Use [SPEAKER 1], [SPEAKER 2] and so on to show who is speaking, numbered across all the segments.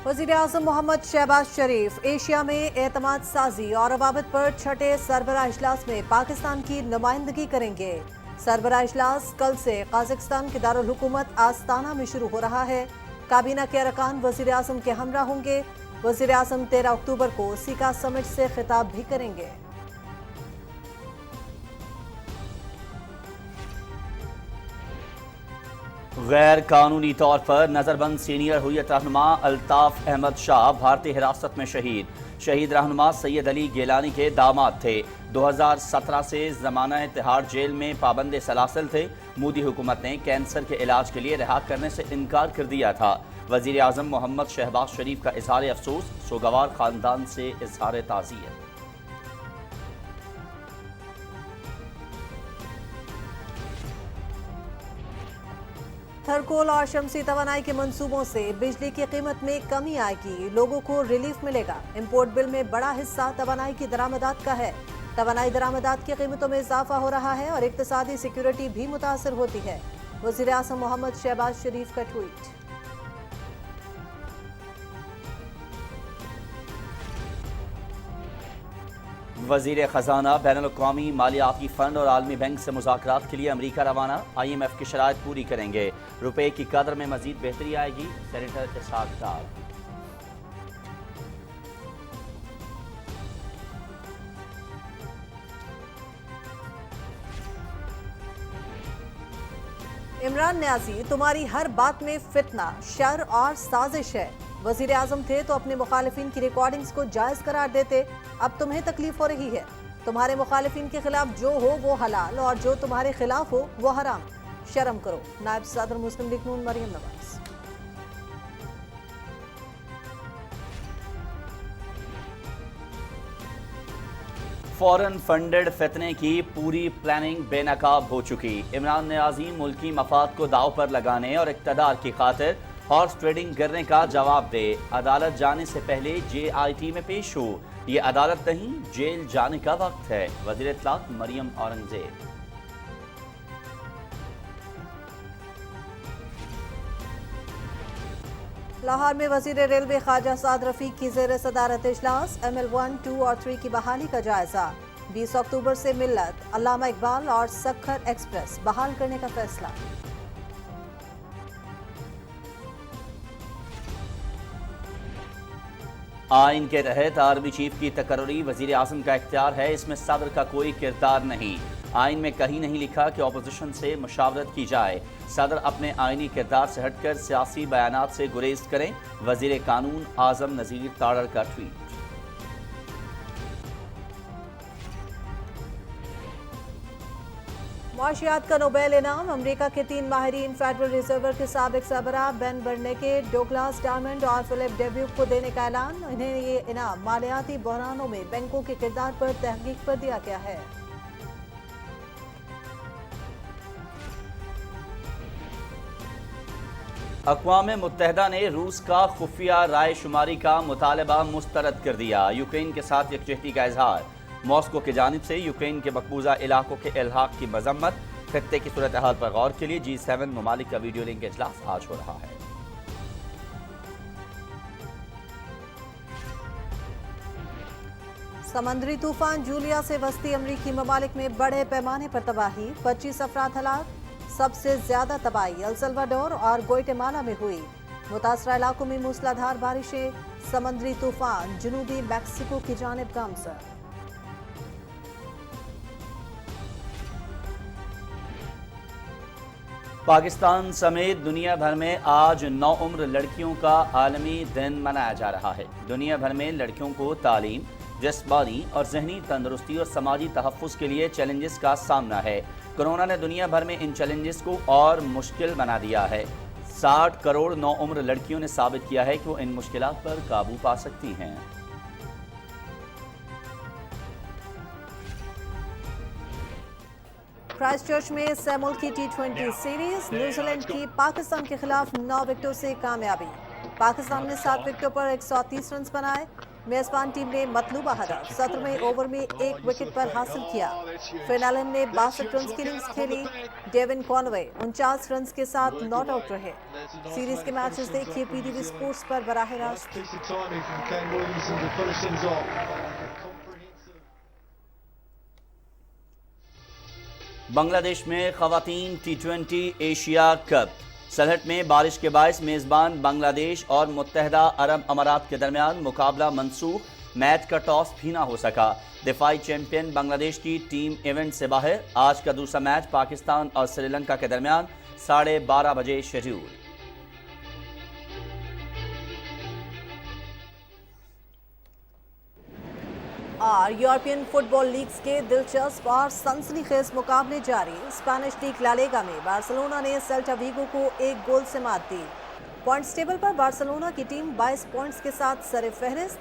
[SPEAKER 1] वज़ीर आज़म मोहम्मद शहबाज शरीफ एशिया में एतमाद साजी और रवाबत पर छठे सरबराह इजलास में पाकिस्तान की नुमाइंदगी करेंगे। सरबराह इजलास कल से काज़ाकिस्तान के दारुल हुकूमत आस्ताना में शुरू हो रहा है। काबीना के अरकान वज़ीर आज़म के हमरा होंगे। वज़ीर आज़म 13 अक्टूबर को सीका समिट से खिताब भी करेंगे।
[SPEAKER 2] गैर कानूनी तौर पर नजरबंद सीनियर हुर्रियत रहनुमा अल्ताफ अहमद शाह भारतीय हिरासत में शहीद रहनुमा सैयद अली गिलानी के दामाद थे। 2017 से ज़माना तिहाड़ जेल में पाबंद सलासिल थे। मोदी हुकूमत ने कैंसर के इलाज के लिए रिहा करने से इनकार कर दिया था। वज़ीर आज़म मोहम्मद शहबाज शरीफ का इजहार अफसोस, सोगवार खानदान से इजहार ताज़ियत।
[SPEAKER 1] थरकोल और शमसी तवानाई के मंसूबों से बिजली की कीमत में कमी आएगी, लोगों को रिलीफ मिलेगा। इंपोर्ट बिल में बड़ा हिस्सा तवानाई की दरामदात का है। तवानाई दरामदात की कीमतों में इजाफा हो रहा है और इक्तिसादी सिक्योरिटी भी मुतासर होती है। वज़ीर आज़म मोहम्मद शहबाज शरीफ का ट्वीट।
[SPEAKER 2] वज़ीर ख़जाना बैनुल-अक़वामी मालियाती फ़ंड और आलमी बैंक से मुज़ाकरात के लिए अमरीका रवाना। IMF की शराइत पूरी करेंगे। रुपए की कदर में मज़ीद बेहतरी आएगी। सेनेटर इसहाक डार।
[SPEAKER 1] इमरान न्याजी, तुम्हारी हर बात में फितना, शर और साजिश है। वज़ीर आज़म थे तो अपने मुखालिफिन की रिकॉर्डिंग्स को जायज़ करार देते। अब तुम्हें तकलीफ हो रही है। तुम्हारे मुखालिफिन के खिलाफ जो हो वो हलाल और जो तुम्हारे खिलाफ हो वो हराम। शर्म करो। नायब सदर मुस्लिम लीग नून मरियम नवाज।
[SPEAKER 2] फॉरेन फंडेड फितने की पूरी प्लानिंग बेनकाब हो चुकी। इमरान न्याजी मुल्की मफाद को दाव पर लगाने और इक़्तिदार की खातिर हॉर्स ट्रेडिंग करने का जवाब दे। अदालत जाने से पहले JIT में पेश हो। ये अदालत नहीं, जेल जाने का वक्त है। वज़ीर इत्तलात मरियम औरंगज़ेब।
[SPEAKER 1] लाहौर में वज़ीर रेलवे ख्वाजा साद रफीक की ज़ेर सदारत इजलास। ML1, 2 और 3 की बहाली का जायजा। 20 अक्टूबर से मिल्लत, अल्लामा इकबाल और सक्खर एक्सप्रेस बहाल करने का फैसला।
[SPEAKER 2] आइन के तहत आर्मी चीफ की तकर्री वज़ीर आज़म का इख्तियार है। इसमें सदर का कोई किरदार नहीं। आइन में कहीं नहीं लिखा कि अपोजिशन से मुशावरत की जाए। सदर अपने आइनी किरदार से हटकर सियासी बयानात से गुरेज करें। वज़ीर कानून आज़म नज़ीर तारड़ का ट्वीट।
[SPEAKER 1] मुआशियात का नोबेल इनाम अमरीका के 3 माहिरीन फेडरल रिजर्व के साबिक सरबराह बेन बर्नेके, डोगलास डायमंड और फिलिप डेब्यूक को देने का ऐलान। इन्हें ये इनाम मालियाती बहरानों में बैंकों के किरदार पर तहकीक पर दिया गया है।
[SPEAKER 2] अक़वाम मुत्तहिदा ने रूस का खुफिया राय शुमारी का मुतालबा मुस्तरद कर दिया। यूक्रेन के साथ यकजहती का इजहार। मॉस्को की जानिब से यूक्रेन के मकबूजा इलाकों के इल्हाक की मजम्मत। खित्ते की सूरत हाल पर गौर के लिए G7 ममालिक का वीडियो लिंक इजलास आज हो रहा है।
[SPEAKER 1] समंदरी तूफान जूलिया से वस्ती अमरीकी ममालिक में बड़े पैमाने पर तबाही। 25 अफराद हलाक। सबसे ज्यादा तबाही अल सल्वाडोर और ग्वाटेमाला में हुई। मुतासरा इलाकों में मूसलाधार बारिशें। समंदरी तूफान जनूबी मैक्सिको की जानिब गामसर।
[SPEAKER 2] पाकिस्तान समेत दुनिया भर में आज नौउम्र लड़कियों का आलमी दिन मनाया जा रहा है। दुनिया भर में लड़कियों को तालीम, जिस्मानी और जहनी तंदुरुस्ती और समाजी तहफ़्फ़ुज़ के लिए चैलेंजेस का सामना है। कोरोना ने दुनिया भर में इन चैलेंजेस को और मुश्किल बना दिया है। 60 करोड़ नौउम्र लड़कियों ने साबित किया है कि वो इन मुश्किलात पर काबू पा सकती हैं।
[SPEAKER 1] क्राइस्टचर्च में सैमुअल की T20 सीरीज। न्यूजीलैंड की पाकिस्तान के खिलाफ 9 विकेटों से कामयाबी। पाकिस्तान ने 7 विकेटों पर 130 रन बनाए। मेजबान टीम ने मतलूबा हदफ 17वें ओवर में 1 विकेट पर हासिल किया। फिन एलन ने 62 रन की इनिंग्स खेली। डेविन कॉनवे 49 रन के साथ नॉट आउट रहे। सीरीज के मैचेस देखिए पीटीवी स्पोर्ट्स पर बराह रास्त।
[SPEAKER 2] बांग्लादेश में खवातीन T20 एशिया कप। सलहट में बारिश के बायस मेजबान बांग्लादेश और मुत्तहदा अरब अमारात के दरमियान मुकाबला मनसूख, मैच का टॉस भी ना हो सका। दिफाई चैंपियन बांग्लादेश की टीम इवेंट से बाहर। आज का दूसरा मैच पाकिस्तान और श्रीलंका के दरमियान 12:30 बजे शेड्यूल।
[SPEAKER 1] और यूरोपियन फुटबॉल लीग्स के दिलचस्प और सनसनीखेज मुकाबले जारी। स्पेनिश लीग ला लीगा में बार्सिलोना ने सेल्टा विगो को 1 गोल से मात दी। पॉइंट्स टेबल पर बार्सिलोना की टीम 22 पॉइंट्स के साथ सरे-फहरिस्त।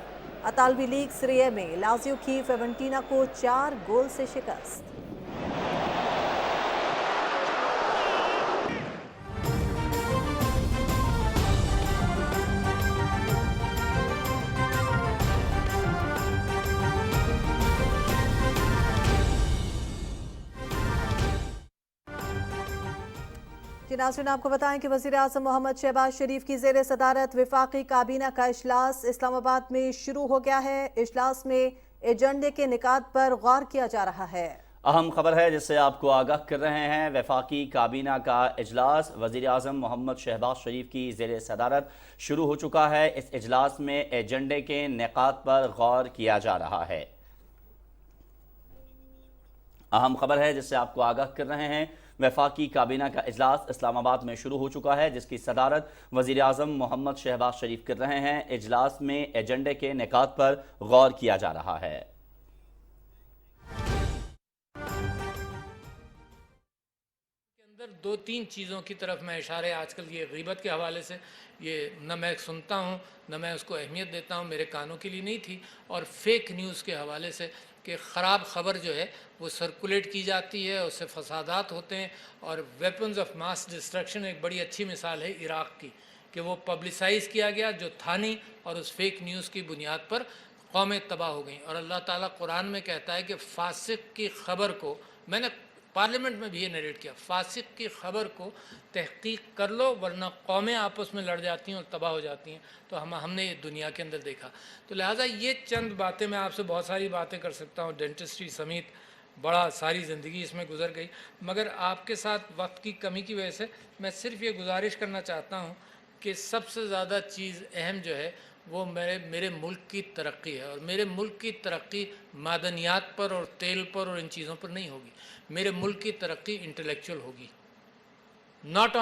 [SPEAKER 1] इतालवी लीग सीरी ए में लाजियो की फेवेंटीना को 4 गोल से शिकस्त। नाज़रीन, आपको बताएं कि वज़ीर आज़म मोहम्मद शहबाज शरीफ की ज़ेर सदारत वफाकी काबीना का इजलास इस्लामाबाद में शुरू हो गया है। इजलास में एजेंडे के निकात पर गौर किया जा रहा है।
[SPEAKER 2] अहम खबर है जिससे आपको आगाह कर रहे हैं। वफाकी काबीना का इजलास वज़ीर आज़म मोहम्मद शहबाज शरीफ की ज़ेर सदारत शुरू हो चुका है। इस इजलास में एजेंडे के निकात पर गौर किया जा रहा है। अहम खबर है जिससे आपको आगाह कर रहे हैं। वफाकी काबीना का इजलास इस्लामाबाद में शुरू हो चुका है, जिसकी सदारत वज़ीर आज़म मोहम्मद शहबाज शरीफ कर रहे हैं। इजलास में एजेंडे के निकात पर गौर किया जा रहा है।
[SPEAKER 3] अंदर 2-3 चीज़ों की तरफ मैं इशारे आजकल ये ग़ीबत के हवाले से ये न मैं सुनता हूँ न मैं उसको अहमियत देता हूँ, मेरे कानों के लिए नहीं थी। और फेक न्यूज़ के हवाले से कि ख़राब ख़बर जो है वो सर्कुलेट की जाती है, उससे फसादात होते हैं। और वेपन्स ऑफ मास डिस्ट्रक्शन एक बड़ी अच्छी मिसाल है इराक़ की, कि वो पब्लिसाइज़ किया गया जो था नहीं, और उस फेक न्यूज़ की बुनियाद पर कौमें तबाह हो गई। और अल्लाह ताला कुरान में कहता है कि फ़ासिक की ख़बर को, मैंने पार्लियामेंट में भी ये नरेट किया, फ़ासिक की ख़बर को तहक़ीक़ कर लो वरना कौमें आपस में लड़ जाती हैं और तबाह हो जाती हैं। तो हमने ये दुनिया के अंदर देखा। तो लिहाजा ये चंद बातें, मैं आपसे बहुत सारी बातें कर सकता हूँ, डेंटिस्ट्री समेत बड़ा सारी ज़िंदगी इसमें गुजर गई, मगर आपके साथ वक्त की कमी की वजह से मैं सिर्फ़ ये गुजारिश करना चाहता हूँ कि सबसे ज़्यादा चीज़ अहम जो है वो मेरे मुल्क की तरक्की है। और मेरे मुल्क की तरक्की मादनियात पर और तेल पर और इन चीज़ों पर नहीं होगी। मेरे मुल्क की तरक्की इंटेलेक्चुअल होगी, not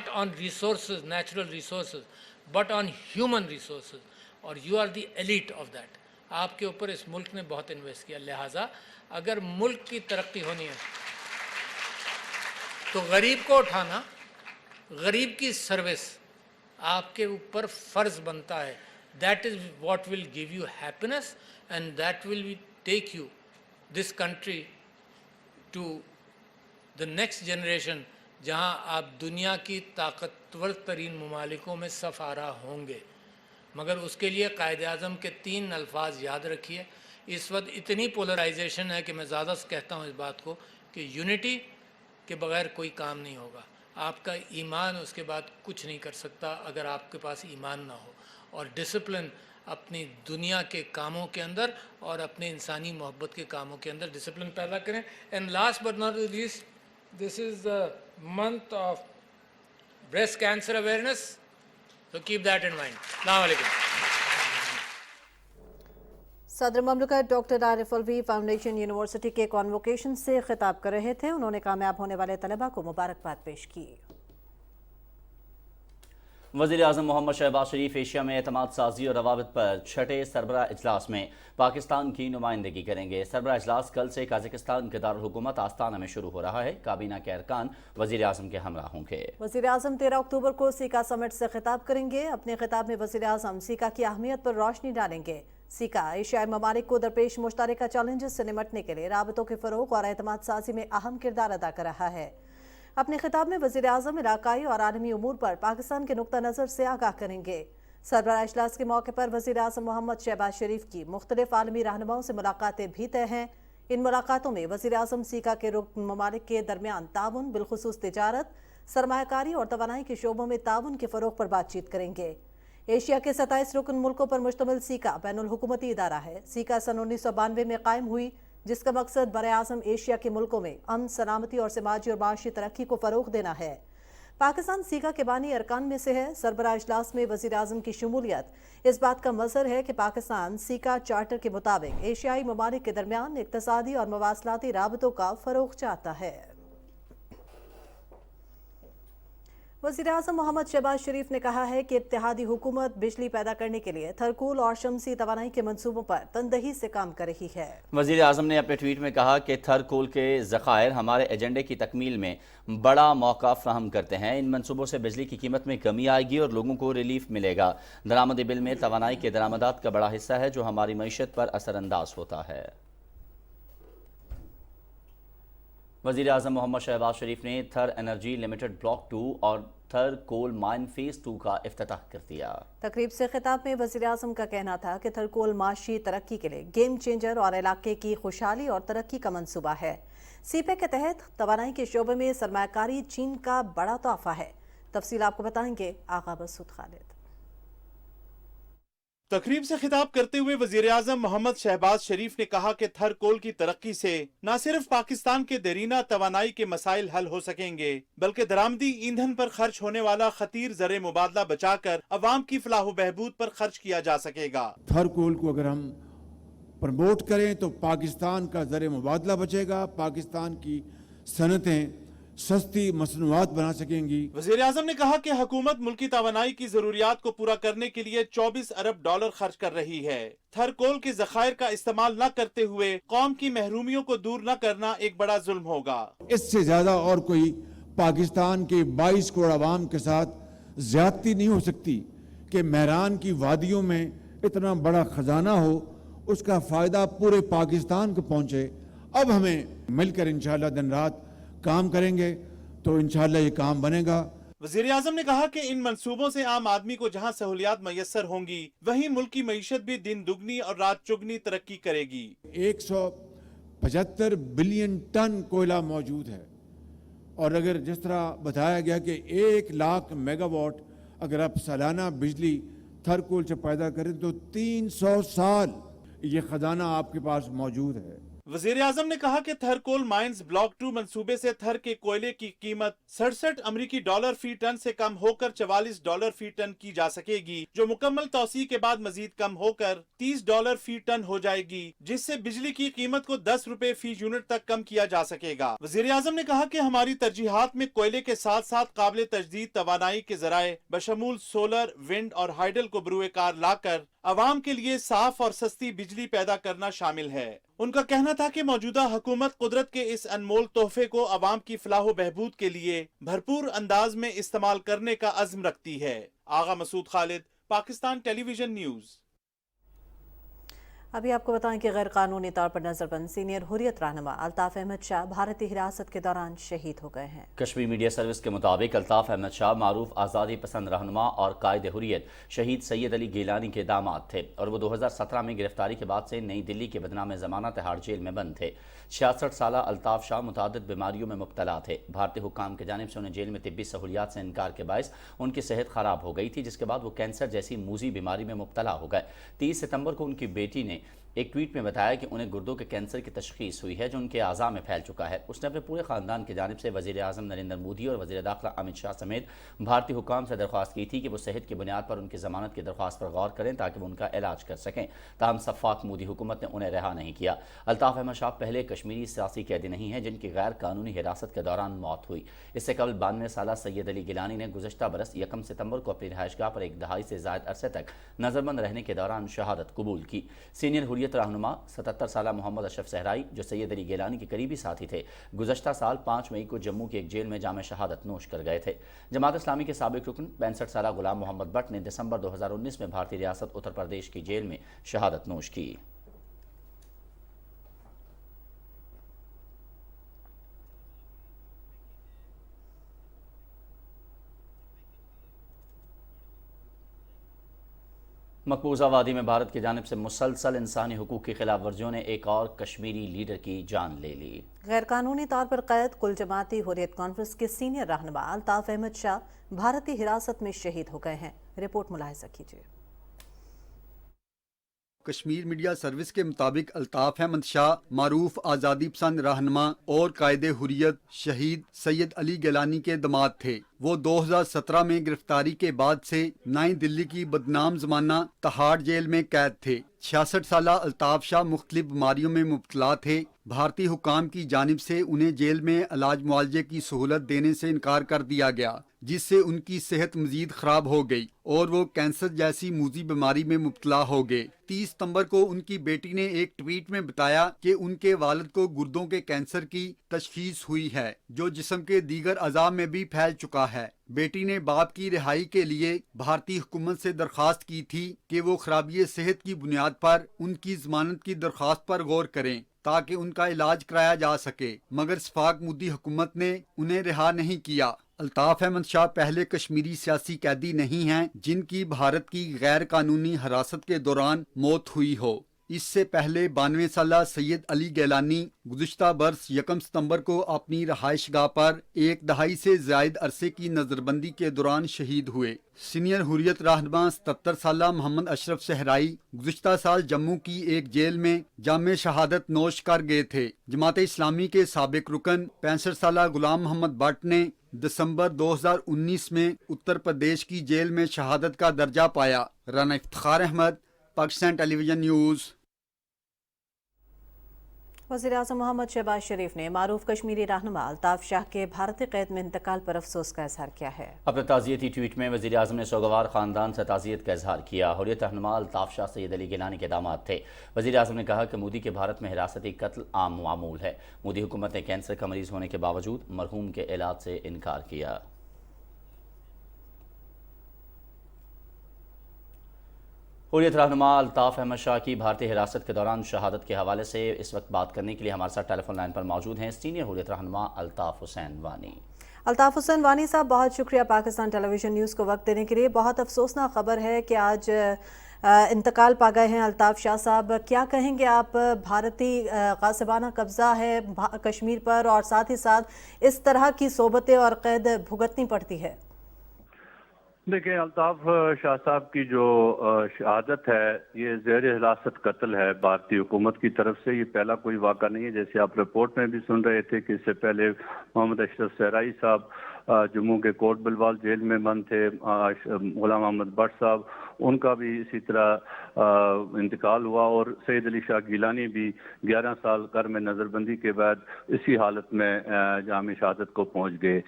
[SPEAKER 3] on resources, natural resources, but on human resources. और you are the elite of that. आपके ऊपर इस मुल्क ने बहुत इन्वेस्ट किया। लिहाजा अगर मुल्क की तरक्की होनी है तो गरीब को उठाना, गरीब की सर्विस आपके ऊपर फ़र्ज़ बनता है। That is what will give you happiness and that will take you this country to the next generation, जहां आप दुनिया की ताकतवर तरीन ममालिकों में सफ़ारा होंगे। मगर उसके लिए कायद आज़म के 3 अल्फाज याद रखिए। इस वक्त इतनी पोलराइजेशन है कि मैं ज़्यादा कहता हूँ इस बात को कि यूनिटी के बग़ैर कोई काम नहीं होगा। आपका ईमान उसके बाद कुछ नहीं कर सकता अगर आपके पास ईमान ना हो। और डिसिप्लिन अपनी दुनिया के कामों के अंदर और अपने इंसानी मोहब्बत के कामों के अंदर डिसिप्लिन पैदा करें। And last but not least, this is the month of breast cancer awareness, so keep that in mind. Assalamu alaikum.
[SPEAKER 1] सदर ममलकत doctor Arif Alvi foundation university के कॉन्वोकेशन से खिताब कर रहे थे। उन्होंने कामयाब होने वाले तलबा को मुबारकबाद पेश की।
[SPEAKER 2] वज़ीर आज़म मोहम्मद शहबाज शरीफ एशिया में एतमाद साजी और रवाबित पर 6ठे सरबराह इजलास में पाकिस्तान की नुमाइंदगी करेंगे। सरबराह इजलास कल से काज़ाकिस्तान के दारुल हुकूमत आस्ताना में शुरू हो रहा है। काबीना के अरकान वज़ीर आज़म के हमरा होंगे। वज़ीर आज़म 13 अक्टूबर को सीका समिट से खिताब करेंगे। अपने खिताब में वज़ीर आज़म सीका की अहमियत पर रोशनी डालेंगे। सीका एशियाई ममालिक को दरपेश मुश्तरका चैलेंजेस से निमटने के लिए राबतों के फ़रोग़ और एतमाद साजी में अहम किरदार अदा कर रहा है। अपने खिताब में वज़ीर आज़म इलाकाई और आलमी उमूर पर पाकिस्तान के नुक्ता नज़र से आगाह करेंगे।
[SPEAKER 1] सरबराह इजलास के मौके पर वज़ीर आज़म मोहम्मद शहबाज शरीफ की मुख्तलिफ आलमी रहनुमाओं से मुलाकातें भी तय हैं। इन मुलाकातों में वज़ीर आज़म सीका के रुकन ममालिक के दरमियान ताउन, बिलखुसूस तिजारत, सरमायाकारी और तवानाई के शोबों में ताउन के फ़रोग़ पर बातचीत करेंगे। एशिया के 27 रुकन मुल्कों पर मुश्तमिल सीका बैनुल हुकूमती इदारा है। सीका सन 1992 में कायम हुई, जिसका मकसद बर-ए-आज़म एशिया के मुल्कों में अमन, सलामती और समाजी और माशी तरक्की को फ़रोग़ देना है। पाकिस्तान सीका के बानी अरकान में से है। सरबराह इजलास में वज़ीर आज़म की शमूलियत इस बात का मज़हर है कि पाकिस्तान सीका चार्टर के मुताबिक एशियाई ममालिक के दरमियान इक़्तिसादी और मवासलाती राबतों का फ़रोग़ चाहता है। वज़ीर आज़म मोहम्मद शहबाज शरीफ ने कहा है कि इत्तेहादी हुकूमत बिजली पैदा करने के लिए थरकूल और शमसी तवानाई के मंसूबों पर तनदही से काम कर रही है।
[SPEAKER 2] वज़ीर आज़म ने अपने ट्वीट में कहा कि थरकूल के ज़खायर हमारे एजेंडे की तकमील में बड़ा मौका फ्राहम करते हैं। इन मंसूबों से बिजली की कीमत में कमी आएगी और लोगों को रिलीफ मिलेगा। दरामदी बिल में तवानाई के दरामदात का बड़ा हिस्सा है जो हमारी मईशत पर असरअंदाज होता है। वज़ीर आज़म मोहम्मद शहबाज शरीफ ने थर एनर्जी लिमिटेड ब्लॉक 2 और थर कोल माइन फेज़ 2 का इफ्तिताह कर दिया।
[SPEAKER 1] तकरीब से खिताब में वज़ीर आज़म का कहना था कि थर कोल माशी तरक्की के लिए गेम चेंजर और इलाके की खुशहाली और तरक्की का मंसूबा है। सीपे के तहत तवानाई के शोबे में सरमायाकारी चीन का बड़ा तोहफा है। तफसील आपको बताएंगे आगा मसूद खालिद।
[SPEAKER 4] तकरीब से खिताब करते हुए वजीर आजम मोहम्मद शहबाज शरीफ ने कहा कि थर कोल की तरक्की से न सिर्फ पाकिस्तान के देरीना तवानाई के मसाइल हल हो सकेंगे, बल्कि दरामदी ईंधन पर खर्च होने वाला खतीर ज़र मुबादला बचाकर अवाम की फलाह बहबूद पर खर्च किया जा सकेगा।
[SPEAKER 5] थर कोल को अगर हम प्रमोट करें तो पाकिस्तान का ज़र मुबादला बचेगा, पाकिस्तान की सनतें सस्ती मसनूआत बना सकेंगी।
[SPEAKER 4] वज़ीर आज़म ने कहा कि हुकूमत मुल्की तवानाई की जरूरियात को पूरा करने के लिए 24 अरब डॉलर खर्च कर रही है। थर कोल के ज़खायर का इस्तेमाल न करते हुए कौम की महरूमियों को दूर न करना एक बड़ा जुल्म होगा।
[SPEAKER 5] इससे ज्यादा और कोई पाकिस्तान के 22 करोड़ आवाम के साथ ज्यादती नहीं हो सकती कि मेहरान की वादियों में इतना बड़ा खजाना हो, उसका फायदा पूरे पाकिस्तान को पहुंचे। अब हमें मिलकर इंशाअल्लाह दिन रात काम करेंगे तो इंशाअल्लाह ये काम बनेगा।
[SPEAKER 4] वज़ीर आज़म ने कहा कि इन मंसूबों से आम आदमी को जहां सहूलियात मैसर होंगी, वहीं मुल्क की मईशत भी दिन दुगनी और रात चुगनी तरक्की करेगी।
[SPEAKER 5] 175 बिलियन टन कोयला मौजूद है और अगर जिस तरह बताया गया कि 1 लाख मेगावाट अगर आप सालाना बिजली थर कोल से पैदा करें तो 300 साल ये खजाना आपके पास मौजूद है।
[SPEAKER 4] वज़ीर आज़म ने कहा कि थर कोल माइंस ब्लॉक 2 मंसूबे से थर के कोयले की कीमत 67 अमरीकी डॉलर फी टन से कम होकर 44 डॉलर फी टन की जा सकेगी, जो मुकम्मल तौसी के बाद मजीद कम होकर 30 डॉलर फी टन हो जाएगी, जिससे बिजली की कीमत को 10 रुपए फी यूनिट तक कम किया जा सकेगा। वज़ीर आज़म ने कहा कि हमारी तरजीहात में कोयले के साथ साथ काबिल तजदीद तवानाई के जराए बशमूल सोलर, विंड और हाइडल को बरूए कार लाकर अवाम के लिए साफ और सस्ती बिजली पैदा करना शामिल है। उनका कहना था कि मौजूदा हुकूमत कुदरत के इस अनमोल तोहफे को अवाम की फलाह बहबूद के लिए भरपूर अंदाज में इस्तेमाल करने का अज़्म रखती है। आगा मसूद खालिद, पाकिस्तान टेलीविजन न्यूज़।
[SPEAKER 1] अभी आपको बताएं कि गैर कानूनी तौर पर नजरबंद सीनियर हुर्रियत रहनुमा अल्ताफ अहमद शाह भारतीय हिरासत के दौरान शहीद हो गए हैं।
[SPEAKER 2] कश्मीर मीडिया सर्विस के मुताबिक अल्ताफ अहमद शाह मारूफ आज़ादी पसंद रहनुमा और कायद हुर्रियत शहीद सैयद अली गिलानी के दामाद थे और वो 2017 में गिरफ्तारी के बाद से नई दिल्ली के बदनाम ज़मानत हाड़ जेल में बंद थे। 66 साल अल्ताफ शाह मुतादिद बीमारियों में मुब्तला थे। भारतीय हुक्काम की जानिब से उन्हें जेल में तिब्बी सहूलियात से इनकार के बायस उनकी सेहत ख़राब हो गई थी, जिसके बाद वो कैंसर जैसी मूजी बीमारी में मुब्तला हो गए। 30 सितंबर को उनकी बेटी ने एक ट्वीट में बताया कि उन्हें गुर्दों के कैंसर की तशखीस हुई है, जो उनके आज़ा में फैल चुका है। उसने अपने पूरे ख़ानदान की जानिब से वज़ीर आज़म नरेंद्र मोदी और वज़ीर दाखिला अमित शाह समेत भारतीय हुक्काम से दरख्वास्त की थी कि वो सेहत की बुनियाद पर उनकी ज़मानत की दरख्वास्त पर गौर करें ताकि वो उनका इलाज कर सकें। ताहम सफ़ाक मोदी हुकूमत ने उन्हें रिहा नहीं किया। अल्ताफ अहमद शाह पहले कश्मीरी सियासी कैदी नहीं है जिनकी गैर कानूनी हिरासत के दौरान मौत हुई। इससे कबल 92 साल सैयद अली गिलानी ने गुज़श्ता बरस 1 सितंबर को अपनी रिहाइशगाह पर एक दहाई से ज़ायद अरसे तक नज़रबंद रहने के दौरान शहादत कबूल की। सीनियर हुर्रियत रहनुमा 77 साल मोहम्मद अशरफ सहराई, जो सैयद अली गिलानी के करीबी साथी थे, गुज़श्ता साल 5 मई को जम्मू की एक जेल में जाम शहादत नोश कर गए थे। जमात इस्लामी के साबिक रुकन 65 साल गुलाम मोहम्मद भट्ट ने दिसंबर 2019 में भारतीय रियासत उत्तर प्रदेश की जेल में शहादत नोश की। مقبوضہ وادی میں بھارت کی جانب سے مسلسل انسانی حقوق کی خلاف ورزیوں نے ایک اور کشمیری لیڈر کی جان لے لی۔
[SPEAKER 1] غیر قانونی طور پر قید کل جماعتی حریت کانفرنس کے سینئر رہنما الطاف احمد شاہ بھارتی حراست میں شہید ہو گئے ہیں۔ رپورٹ ملاحظہ کیجیے۔
[SPEAKER 6] کشمیر میڈیا سروس کے مطابق الطاف احمد شاہ معروف آزادی پسند رہنما اور قائد حریت شہید سید علی گیلانی کے داماد تھے۔ وہ 2017 میں گرفتاری کے بعد سے نئی دلی کی بدنام زمانہ تہاڑ جیل میں قید تھے۔ 66 سالہ الطاف شاہ مختلف بیماریوں میں مبتلا تھے۔ بھارتی حکام کی جانب سے انہیں جیل میں علاج معالجے کی سہولت دینے سے انکار کر دیا گیا، جس سے ان کی صحت مزید خراب ہو گئی اور وہ کینسر جیسی موذی بیماری میں مبتلا ہو گئے۔ 30 ستمبر کو ان کی بیٹی نے ایک ٹویٹ میں بتایا کہ ان کے والد کو گردوں کے کینسر کی تشخیص ہوئی ہے، جو جسم کے دیگر اعضاء میں بھی پھیل چکا ہے۔ بیٹی نے باپ کی رہائی کے لیے بھارتی حکومت سے درخواست کی تھی کہ وہ خرابی صحت کی بنیاد پر ان کی ضمانت کی درخواست پر غور کریں تاکہ ان کا علاج کرایا جا سکے، مگر وفاق مودی حکومت نے انہیں رہا نہیں کیا۔ الطاف احمد شاہ پہلے کشمیری سیاسی قیدی نہیں ہیں جن کی بھارت کی غیر قانونی حراست کے دوران موت ہوئی ہو۔ اس سے پہلے 92 سالہ سید علی گیلانی گزشتہ برس 1 ستمبر کو اپنی رہائش گاہ پر ایک دہائی سے زائد عرصے کی نظر بندی کے دوران شہید ہوئے۔ سینئر حریت رہنما 77 سالہ محمد اشرف صحرائی گزشتہ سال جموں کی ایک جیل میں جام شہادت نوش کر گئے تھے۔ جماعت اسلامی کے سابق رکن 65 سالہ غلام محمد بٹ نے دسمبر 2019 میں اتر پردیش کی جیل میں شہادت کا درجہ پایا۔ رانا افتخار احمد، پاکستان ٹیلی ویژن نیوز۔
[SPEAKER 1] وزیراعظم محمد شہباز شریف نے معروف کشمیری رہنما الطاف شاہ کے بھارتی قید میں انتقال پر افسوس کا اظہار کیا ہے۔
[SPEAKER 2] اپنے تعزیتی ٹویٹ میں وزیراعظم نے سوگوار خاندان سے تعزیت کا اظہار کیا۔ حریت رہنما الطاف شاہ سید علی گیلانی کے داماد تھے۔ وزیراعظم نے کہا کہ مودی کے بھارت میں حراستی قتل عام معمول ہے۔ مودی حکومت نے کینسر کا مریض ہونے کے باوجود مرحوم کے علاج سے انکار کیا۔ حریت رہنما الطاف احمد شاہ کی بھارتی حراست کے دوران شہادت کے حوالے سے اس وقت بات کرنے کے لیے ہمارے ساتھ ٹیلی فون لائن پر موجود ہیں سینئر حریت رہنما الطاف حسین وانی۔
[SPEAKER 1] الطاف حسین وانی صاحب، بہت شکریہ پاکستان ٹیلی ویژن نیوز کو وقت دینے کے لیے۔ بہت افسوسناک خبر ہے کہ آج انتقال پا گئے ہیں الطاف شاہ صاحب۔ کیا کہیں گے آپ؟ بھارتی غاصبانہ قبضہ ہے کشمیر پر اور ساتھ ہی ساتھ اس طرح کی صحبتیں اور قید بھگتنی پڑتی ہے۔
[SPEAKER 7] دیکھیں، الطاف شاہ صاحب کی جو شہادت ہے یہ زیر حراست قتل ہے بھارتی حکومت کی طرف سے۔ یہ پہلا کوئی واقعہ نہیں ہے، جیسے آپ رپورٹ میں بھی سن رہے تھے کہ اس سے پہلے محمد اشرف صحرائی صاحب جموں کے کوٹ بلوال جیل میں بند تھے۔ غلام محمد بٹ صاحب، ان کا بھی اسی طرح انتقال ہوا، اور سید علی شاہ گیلانی بھی 11 سال گھر میں نظر بندی کے بعد اسی حالت میں جام شہادت کو پہنچ گئے۔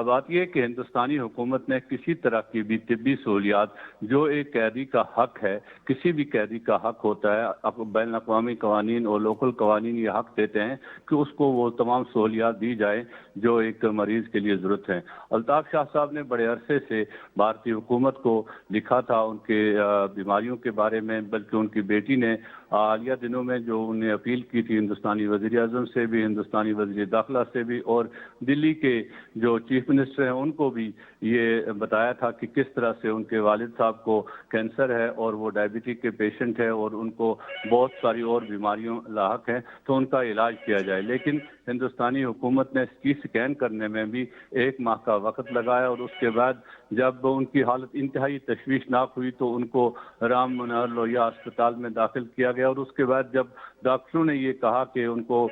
[SPEAKER 7] بات یہ کہ ہندوستانی حکومت نے کسی طرح کی بھی طبی سہولیات، جو ایک قیدی کا حق ہے، کسی بھی قیدی کا حق ہوتا ہے، بین الاقوامی قوانین اور لوکل قوانین یہ حق دیتے ہیں کہ اس کو وہ تمام سہولیات دی جائے جو ایک مریض کے لیے ضرورت ہے۔ الطاف شاہ صاحب نے بڑے عرصے سے بھارتی حکومت کو لکھا تھا ان کے بیماریوں کے بارے میں، بلکہ ان کی بیٹی نے حالیہ دنوں میں جو انہیں اپیل کی تھی ہندوستانی وزیر اعظم سے بھی، ہندوستانی وزیر داخلہ سے بھی، اور دلی کے جو چیف منسٹر ہیں ان کو بھی یہ بتایا تھا کہ کس طرح سے ان کے والد صاحب کو کینسر ہے اور وہ ڈائبٹک کے پیشنٹ ہے اور ان کو بہت ساری اور بیماریوں لاحق ہیں، تو ان کا علاج کیا جائے۔ لیکن ہندوستانی حکومت نے اس کی سکین کرنے میں بھی 1 ماہ کا وقت لگایا، اور اس کے بعد جب ان کی حالت انتہائی تشویشناک ہوئی تو ان کو رام منوہر لوہیا اسپتال میں داخل کیا گیا، اور اس کے بعد جب ڈاکٹروں نے یہ کہا کہ ان کو،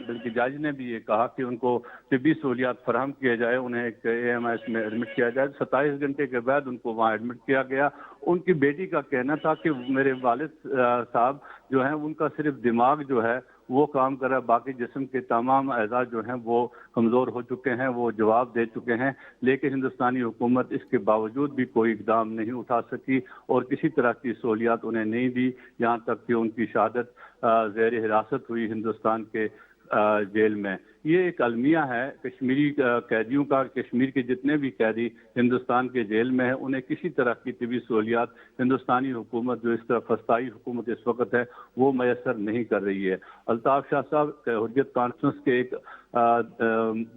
[SPEAKER 7] بلکہ جج نے بھی یہ کہا کہ ان کو طبی سہولیات فراہم کیا جائے، انہیں ایک AMIS میں ایڈمٹ کیا جائے، 27 گھنٹے کے بعد ان کو وہاں ایڈمٹ کیا گیا۔ ان کی بیٹی کا کہنا تھا کہ میرے والد صاحب جو ہیں ان کا صرف دماغ جو ہے وہ کام کر رہا ہے، باقی جسم کے تمام اعضاء جو ہیں وہ کمزور ہو چکے ہیں، وہ جواب دے چکے ہیں، لیکن ہندوستانی حکومت اس کے باوجود بھی کوئی اقدام نہیں اٹھا سکی اور کسی طرح کی سہولیات انہیں نہیں دی، یہاں تک کہ ان کی شہادت زیر حراست ہوئی ہندوستان کے جیل میں۔ یہ ایک المیہ ہے کشمیری قیدیوں کا، کشمیر کے جتنے بھی قیدی ہندوستان کے جیل میں ہیں انہیں کسی طرح کی طبی سہولیات ہندوستانی حکومت، جو اس طرح فسطائی حکومت اس وقت ہے، وہ میسر نہیں کر رہی ہے۔ الطاف شاہ صاحب حریت کانفرنس کے ایک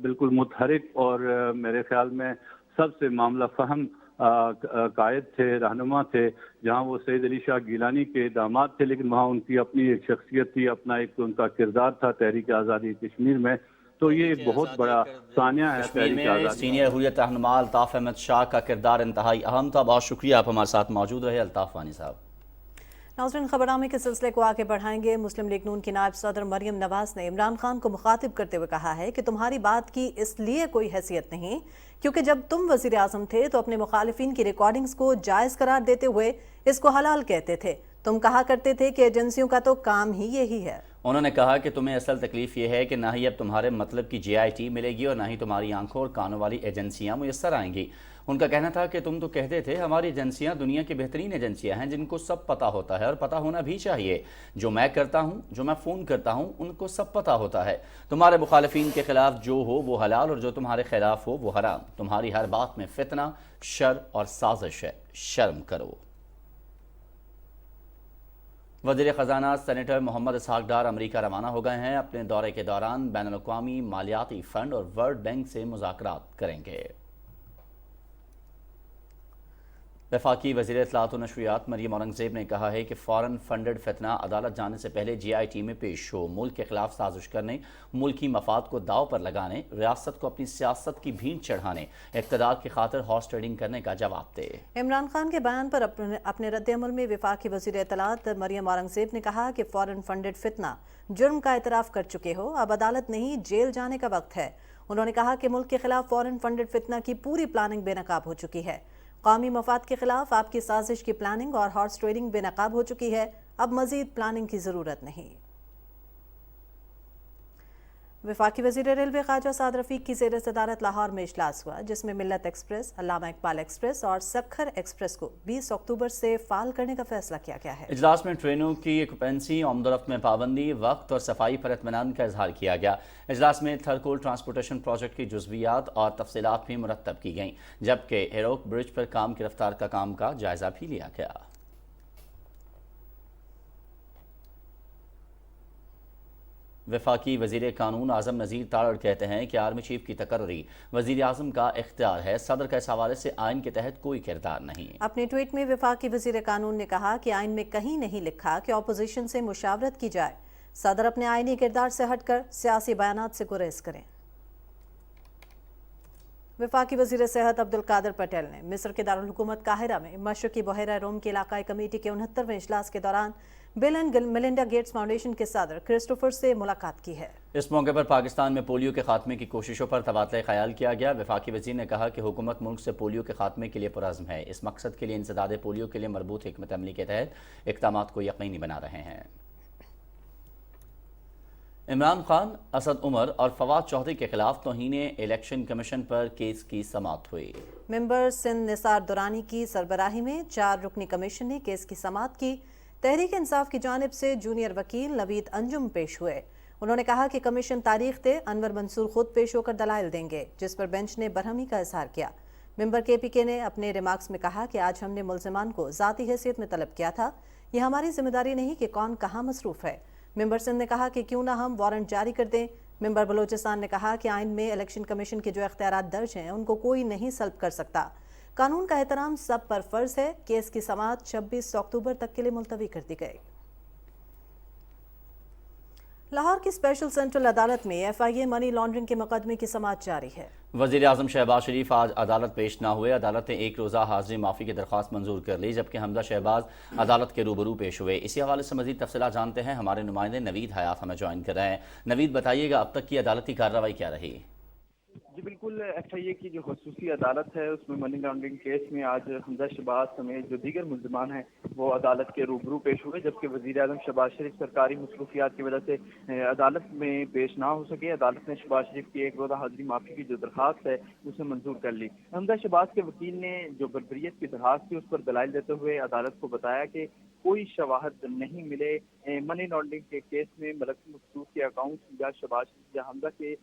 [SPEAKER 7] بالکل متحرک اور میرے خیال میں سب سے معاملہ فہم قائد تھے، رہنما تھے، جہاں وہ سید علی شاہ گیلانی کے داماد تھے، لیکن وہاں ان کی اپنی ایک شخصیت تھی، اپنا ایک ان کا کردار تھا تحریک آزادی کشمیر میں. تو یہ ایک بہت بڑا ثانیہ ہے
[SPEAKER 2] کشمیر
[SPEAKER 7] تحریک
[SPEAKER 2] میں
[SPEAKER 7] آزادی.
[SPEAKER 2] سینئر حریت رہنما الطاف احمد شاہ کا کردار انتہائی اہم تھا. بہت شکریہ آپ ہمارے ساتھ موجود رہے الطاف وانی صاحب.
[SPEAKER 1] ناظرین، خبرنامے کے سلسلے کو آگے بڑھائیں گے. مسلم لیگ نون کی نائب صدر مریم نواز نے عمران خان کو مخاطب کرتے ہوئے کہا ہے کہ تمہاری بات کی اس لیے کوئی حیثیت نہیں کیونکہ جب تم وزیر اعظم تھے تو اپنے مخالفین کی ریکارڈنگز کو جائز قرار دیتے ہوئے اس کو حلال کہتے تھے. تم کہا کرتے تھے کہ ایجنسیوں کا تو کام ہی یہی ہے.
[SPEAKER 2] انہوں نے کہا کہ تمہیں اصل تکلیف یہ ہے کہ نہ ہی اب تمہارے مطلب کی GIT ملے گی اور نہ ہی تمہاری آنکھوں اور کانوں والی ایجنسیاں میسر آئیں گی. ان کا کہنا تھا کہ تم تو کہتے تھے ہماری ایجنسیاں دنیا کی بہترین ایجنسیاں ہیں جن کو سب پتہ ہوتا ہے اور پتہ ہونا بھی چاہیے. جو میں کرتا ہوں، جو میں فون کرتا ہوں، ان کو سب پتہ ہوتا ہے. تمہارے مخالفین کے خلاف جو ہو وہ حلال اور جو تمہارے خلاف ہو وہ حرام. تمہاری ہر بات میں فتنہ، شر اور سازش ہے. شرم کرو. وزیر خزانہ سینیٹر محمد اسحاق ڈار امریکہ روانہ ہو گئے ہیں. اپنے دورے کے دوران بین الاقوامی مالیاتی فنڈ اور ورلڈ بینک سے مذاکرات کریں گے. وفاقی وزیر اطلاعات و نشریات مریم اورنگزیب نے کہا ہے کہ فارن فنڈڈ فتنہ عدالت جانے سے پہلے GIT میں پیش ہو. ملک کے خلاف سازش کرنے، ملکی مفاد کو داؤ پر لگانے، ریاست کو اپنی سیاست کی بھینٹ چڑھانے، اقتدار کی خاطر ہارس ٹریڈنگ کرنے کا جواب دے.
[SPEAKER 1] عمران خان کے بیان پر اپنے رد عمل میں وفاقی وزیر اطلاعات مریم اورنگزیب نے کہا کہ فارن فنڈڈ فتنہ جرم کا اعتراف کر چکے ہو، اب عدالت نہیں جیل جانے کا وقت ہے. انہوں نے کہا کہ ملک کے خلاف فارن فنڈڈ فتنہ کی پوری پلاننگ بے نقاب ہو چکی ہے. قومی مفاد کے خلاف آپ کی سازش کی پلاننگ اور ہارس ٹریڈنگ بے نقاب ہو چکی ہے. اب مزید پلاننگ کی ضرورت نہیں. وفاقی وزیر ریلوے خواجہ سعد رفیق کی زیر صدارت لاہور میں اجلاس ہوا جس میں ملت ایکسپریس، علامہ اقبال ایکسپریس اور سکھر ایکسپریس کو 20 اکتوبر سے فعال کرنے کا فیصلہ کیا گیا ہے.
[SPEAKER 2] اجلاس میں ٹرینوں کی آکوپینسی، آمد و رفت میں پابندی، وقت اور صفائی پر اطمینان کا اظہار کیا گیا. اجلاس میں تھرکول ٹرانسپورٹیشن پروجیکٹ کی جزویات اور تفصیلات بھی مرتب کی گئیں، جبکہ ہیروک برج پر کام کی رفتار کا کام کا جائزہ بھی لیا گیا. وفاقی وزیر قانون اعظم نذیر تارڑ کہتے ہیں کہ آرمی چیف کی تقرری وزیر اعظم کا اختیار ہے. صدر کا اس حوالے سے آئین کے تحت کوئی کردار نہیں.
[SPEAKER 1] اپنے ٹویٹ میں وفاقی وزیر قانون نے کہا کہ آئین میں کہیں نہیں لکھا کہ اپوزیشن سے مشاورت کی جائے. صدر اپنے آئینی کردار سے ہٹ کر سیاسی بیانات سے گریز کریں. وفاقی وزیر صحت عبدالقادر پٹیل نے مصر کے دارالحکومت قاہرہ میں مشرقی بحیرہ روم کے علاقائی کمیٹی کے 69ویں اجلاس کے دوران بل اینڈ میلنڈا گیٹس فاؤنڈیشن کے صدر کرسٹوفر سے ملاقات کی ہے.
[SPEAKER 2] اس موقع پر پاکستان میں پولیو کے خاتمے کی کوششوں پر تبادلہ خیال کیا گیا. وفاقی وزیر نے کہا کہ حکومت ملک سے پولیو کے خاتمے کے لیے پرعزم ہے. اس مقصد کے لیے انسداد پولیو کے لیے مربوط حکمت عملی کے تحت اقدامات کو یقینی بنا رہے ہیں. عمران خان، اسد عمر اور فواد چودھری کے خلاف توہین الیکشن کمیشن پر کیس کی سماعت ہوئی.
[SPEAKER 1] ممبر سندھ نثار دورانی کی سربراہی میں 4 رکنی کمیشن نے کیس کی سماعت کی. تحریک انصاف کی جانب سے جونیئر وکیل نوید انجم پیش ہوئے. انہوں نے کہا کہ کمیشن تاریخ تے انور منصور خود پیش ہو کر دلائل دیں گے، جس پر بینچ نے برہمی کا اظہار کیا. ممبر KPK نے اپنے ریمارکس میں کہا کہ آج ہم نے ملزمان کو ذاتی حیثیت میں طلب کیا تھا. یہ ہماری ذمہ داری نہیں کہ کون کہاں مصروف ہے. ممبر سندھ نے کہا کہ کیوں نہ ہم وارنٹ جاری کر دیں. ممبر بلوچستان نے کہا کہ آئین میں الیکشن کمیشن کے جو اختیارات درج ہیں ان کو کوئی نہیں سلب کر سکتا. قانون کا احترام سب پر فرض ہے. کیس کی سماعت 26 اکتوبر تک کے لیے ملتوی کر دی گئی. لاہور کی اسپیشل سینٹرل عدالت میں FIA منی لانڈرنگ کے مقدمے کی سماعت جاری ہے.
[SPEAKER 2] وزیر اعظم شہباز شریف آج عدالت پیش نہ ہوئے. عدالت نے 1 روزہ حاضری معافی کی درخواست منظور کر لی، جبکہ حمزہ شہباز عدالت کے روبرو پیش ہوئے. اسی حوالے سے مزید تفصیلات جانتے ہیں. ہمارے نمائندے نوید حیات ہمیں جوائن کر رہے ہیں. نوید، بتائیے گا اب تک کی عدالتی کارروائی کیا رہی؟
[SPEAKER 8] جی بالکل، FIA کی جو خصوصی عدالت ہے اس میں منی لانڈرنگ کیس میں آج حمزہ شہباز سمیت جو دیگر ملزمان ہیں وہ عدالت کے روبرو پیش ہوئے، جبکہ وزیر اعظم شہباز شریف سرکاری مصروفیات کی وجہ سے عدالت میں پیش نہ ہو سکے. عدالت نے شہباز شریف کی 1 روزہ حاضری معافی کی جو درخواست ہے اسے منظور کر لی. حمزہ شہباز کے وکیل نے جو بربریت کی درخواست تھی اس پر دلائل دیتے ہوئے عدالت کو بتایا کہ کوئی شواہد نہیں ملے منی لانڈرنگ کے کیس میں ملکی مخصوص کے اکاؤنٹ یا شہباز شریف یا حمزہ کے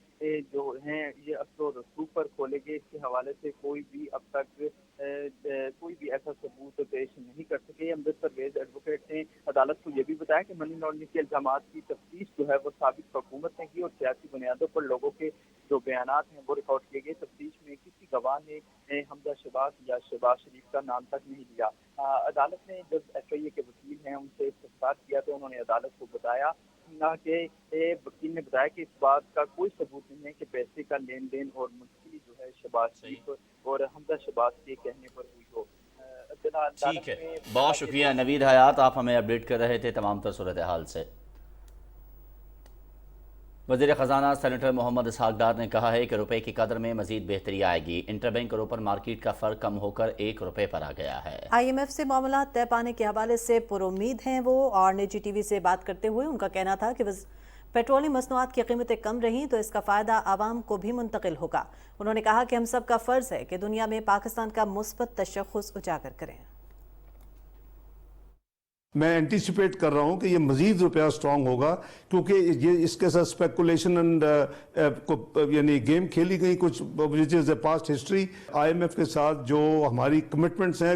[SPEAKER 8] جو ہیں یہ اثر و رسوخ پر کھولے گئے. اس کے حوالے سے کوئی بھی اب تک کوئی بھی ایسا ثبوت پیش نہیں کر سکے. امجد پرویز ایڈوکیٹ نے عدالت کو یہ بھی بتایا کہ منی لانڈرنگ کے الزامات کی تفتیش جو ہے وہ سابق حکومت نے کی اور سیاسی بنیادوں پر لوگوں کے جو بیانات ہیں وہ ریکارڈ کیے گئے۔ تفتیش میں کسی گواہ نے حمزہ شہباز یا شہباز شریف کا نام تک نہیں لیا۔ عدالت نے جب ایف آئی اے کے وکیل ہیں ان سے استفسار کیا تو انہوں نے عدالت کو بتایا کہ وکیل نے بتایا کہ اس بات کا کوئی ثبوت نہیں ہے کہ پیسے کا لین دین اور منتقلی جو ہے شہباز شریف اور حمزہ شہباز کے کہنے پر ہوئی ہو۔
[SPEAKER 2] ٹھیک ہے، بہت شکریہ نوید حیات، آپ ہمیں اپڈیٹ کر رہے تھے تمام تر صورتحال سے۔ وزیر خزانہ سینیٹر محمد اسحاق ڈار نے کہا ہے کہ روپے کی قدر میں مزید بہتری آئے گی۔ انٹر بینک اور اوپن مارکیٹ کا فرق کم ہو کر 1 روپے پر آ گیا ہے۔
[SPEAKER 1] آئی ایم ایف سے معاملات طے پانے کے حوالے سے پرامید ہیں وہ، اور نجی ٹی وی سے بات کرتے ہوئے ان کا کہنا تھا کہ پیٹرولیم مصنوعات کی قیمتیں کم رہیں تو اس کا فائدہ عوام کو بھی منتقل ہوگا۔ انہوں نے کہا کہ ہم سب کا فرض ہے کہ دنیا میں پاکستان کا مثبت تشخص اجاگر کریں۔
[SPEAKER 9] میں اینٹیسپیٹ کر رہا ہوں کہ یہ مزید روپیہ سٹرونگ ہوگا، کیونکہ یہ اس کے ساتھ اسپیکولیشن اینڈ یعنی گیم کھیلی گئی کچھ which is a past history. I M F کے ساتھ جو ہماری کمٹمنٹس ہیں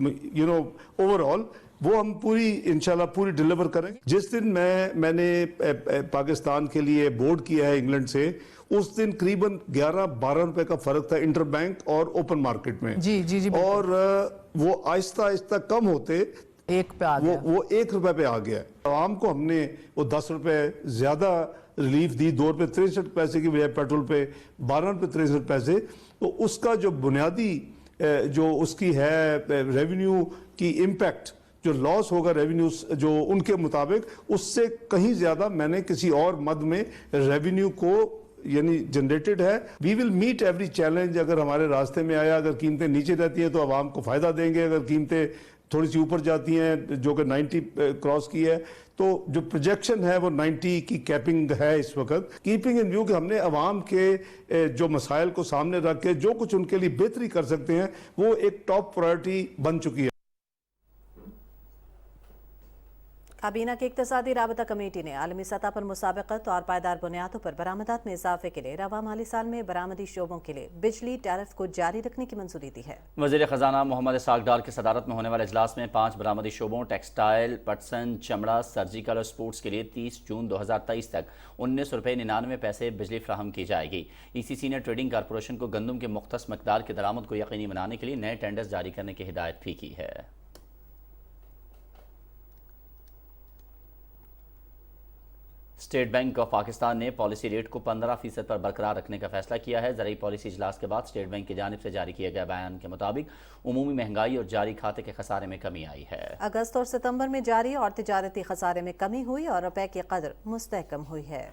[SPEAKER 9] اوور آل وہ ہم انشاءاللہ پوری ڈیلیور کریں گے۔ جس دن میں نے پاکستان کے لیے بورڈ کیا ہے انگلینڈ سے، اس دن قریباً 11-12 روپے کا فرق تھا انٹر بینک اور اوپن مارکیٹ میں، اور وہ آہستہ آہستہ کم ہوتے وہ 1 روپے پہ آ گیا۔ عوام کو ہم نے وہ 10 روپے زیادہ ریلیف دی، 2 روپے 63 پیسے کی بجائے پیٹرول پہ 12 روپے 63 پیسے، تو اس کا جو بنیادی جو اس کی ہے ریونیو کی امپیکٹ، جو لاس ہوگا ریونیوز جو ان کے مطابق، اس سے کہیں زیادہ میں نے کسی اور مد میں ریونیو کو یعنی جنریٹڈ ہے۔ وی ول میٹ ایوری چیلنج۔ اگر ہمارے راستے میں آیا، اگر قیمتیں نیچے رہتی ہیں تو عوام کو فائدہ دیں گے، اگر قیمتیں تھوڑی سی اوپر جاتی ہیں جو کہ 90 کراس کی ہے تو جو پروجیکشن ہے وہ 90 کی کیپنگ ہے اس وقت، کیپنگ ان ویو کہ ہم نے عوام کے جو مسائل کو سامنے رکھ کے جو کچھ ان کے لیے بہتری کر سکتے ہیں وہ ایک ٹاپ پرائرٹی بن چکی ہے۔
[SPEAKER 1] کابینہ کی اقتصادی رابطہ کمیٹی نے عالمی سطح پر مسابقت اور پائیدار بنیادوں پر برآمدات میں اضافے کے لیے رواں مالی سال میں برآمدی شعبوں کے لیے بجلی ٹیرف کو جاری رکھنے کی منظوری دی ہے۔ وزیر
[SPEAKER 2] خزانہ محمد اسحاق ڈار کی صدارت میں ہونے والے اجلاس میں 5 برآمدی شعبوں ٹیکسٹائل، پٹسن، چمڑا، سرجیکل اور سپورٹس کے لیے 30 جون 2023 تک 19 روپے 99 پیسے بجلی فراہم کی جائے گی۔ ای سی سی نے ٹریڈنگ کارپوریشن کو گندم کے مختص مقدار کی درآمد کو یقینی بنانے کے لیے نئے ٹینڈرز جاری کرنے کی ہدایت بھی کی ہے۔ اسٹیٹ بینک آف پاکستان نے پالیسی ریٹ کو 15% پر برقرار رکھنے کا فیصلہ کیا ہے۔ زرعی پالیسی اجلاس کے بعد اسٹیٹ بینک کی جانب سے جاری کیا گیا بیان کے مطابق عمومی مہنگائی اور جاری کھاتے کے خسارے میں کمی آئی ہے۔
[SPEAKER 1] اگست اور ستمبر میں جاری اور تجارتی خسارے میں کمی ہوئی اور روپے کی قدر مستحکم ہوئی ہے۔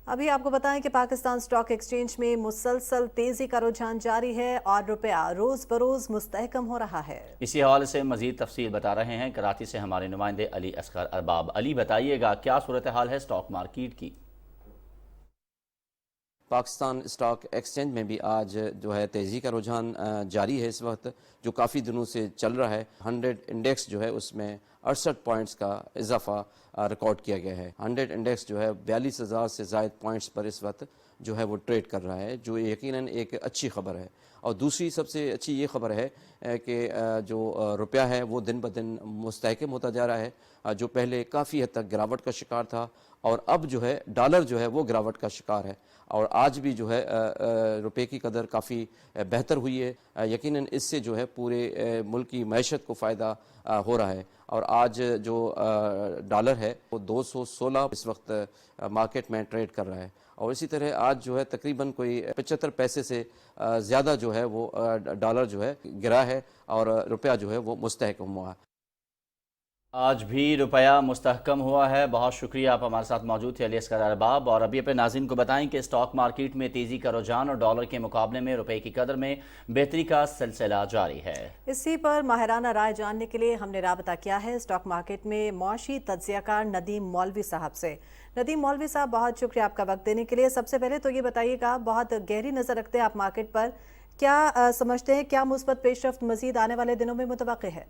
[SPEAKER 1] ابھی آپ کو بتائیں کہ پاکستان سٹاک ایکسچینج میں مسلسل تیزی کا رجحان جاری ہے اور روپیہ روز بروز مستحکم ہو رہا ہے۔
[SPEAKER 2] اسی حوالے سے مزید تفصیل بتا رہے ہیں کراچی سے ہمارے نمائندے علی اصغر ارباب۔ علی بتائیے گا کیا صورتحال ہے سٹاک مارکیٹ کی؟
[SPEAKER 10] پاکستان سٹاک ایکسچینج میں بھی آج جو ہے تیزی کا رجحان جاری ہے اس وقت، جو کافی دنوں سے چل رہا ہے۔ 100 انڈیکس جو ہے اس میں 68 پوائنٹس کا اضافہ ریکارڈ کیا گیا ہے۔ 100 انڈیکس جو ہے 42,000 سے زائد پوائنٹس پر اس وقت جو ہے وہ ٹریڈ کر رہا ہے، جو یقیناً ایک اچھی خبر ہے۔ اور دوسری سب سے اچھی یہ خبر ہے کہ جو روپیہ ہے وہ دن بدن مستحکم ہوتا جا رہا ہے، جو پہلے کافی حد تک گراوٹ کا شکار تھا، اور اب جو ہے ڈالر جو ہے وہ گراوٹ کا شکار ہے، اور آج بھی جو ہے روپے کی قدر کافی بہتر ہوئی ہے۔ یقیناً اس سے جو ہے پورے ملک کی معیشت کو فائدہ ہو رہا ہے، اور آج جو ڈالر ہے وہ 216 اس وقت مارکیٹ میں ٹریڈ کر رہا ہے، اور اسی طرح آج جو ہے تقریباً کوئی 75 پیسے سے زیادہ جو ہے وہ ڈالر جو ہے گرا ہے، اور روپیہ جو ہے وہ مستحکم ہوا ہے۔
[SPEAKER 2] آج بھی روپیہ مستحکم ہوا ہے۔ بہت شکریہ، آپ ہمارے ساتھ موجود تھے علی اصغر ارباب۔ اور ابھی اپنے ناظرین کو بتائیں کہ اسٹاک مارکیٹ میں تیزی کا رجحان اور ڈالر کے مقابلے میں روپے کی قدر میں بہتری کا سلسلہ جاری ہے۔
[SPEAKER 1] اسی پر ماہرانہ رائے جاننے کے لیے ہم نے رابطہ کیا ہے اسٹاک مارکیٹ میں معاشی تجزیہ کار ندیم مولوی صاحب سے۔ ندیم مولوی صاحب، بہت شکریہ آپ کا وقت دینے کے لیے۔ سب سے پہلے تو یہ بتائیے گا، بہت گہری نظر رکھتے ہیں آپ مارکیٹ پر، کیا سمجھتے ہیں کیا مثبت پیش رفت مزید آنے والے دنوں میں متوقع ہے؟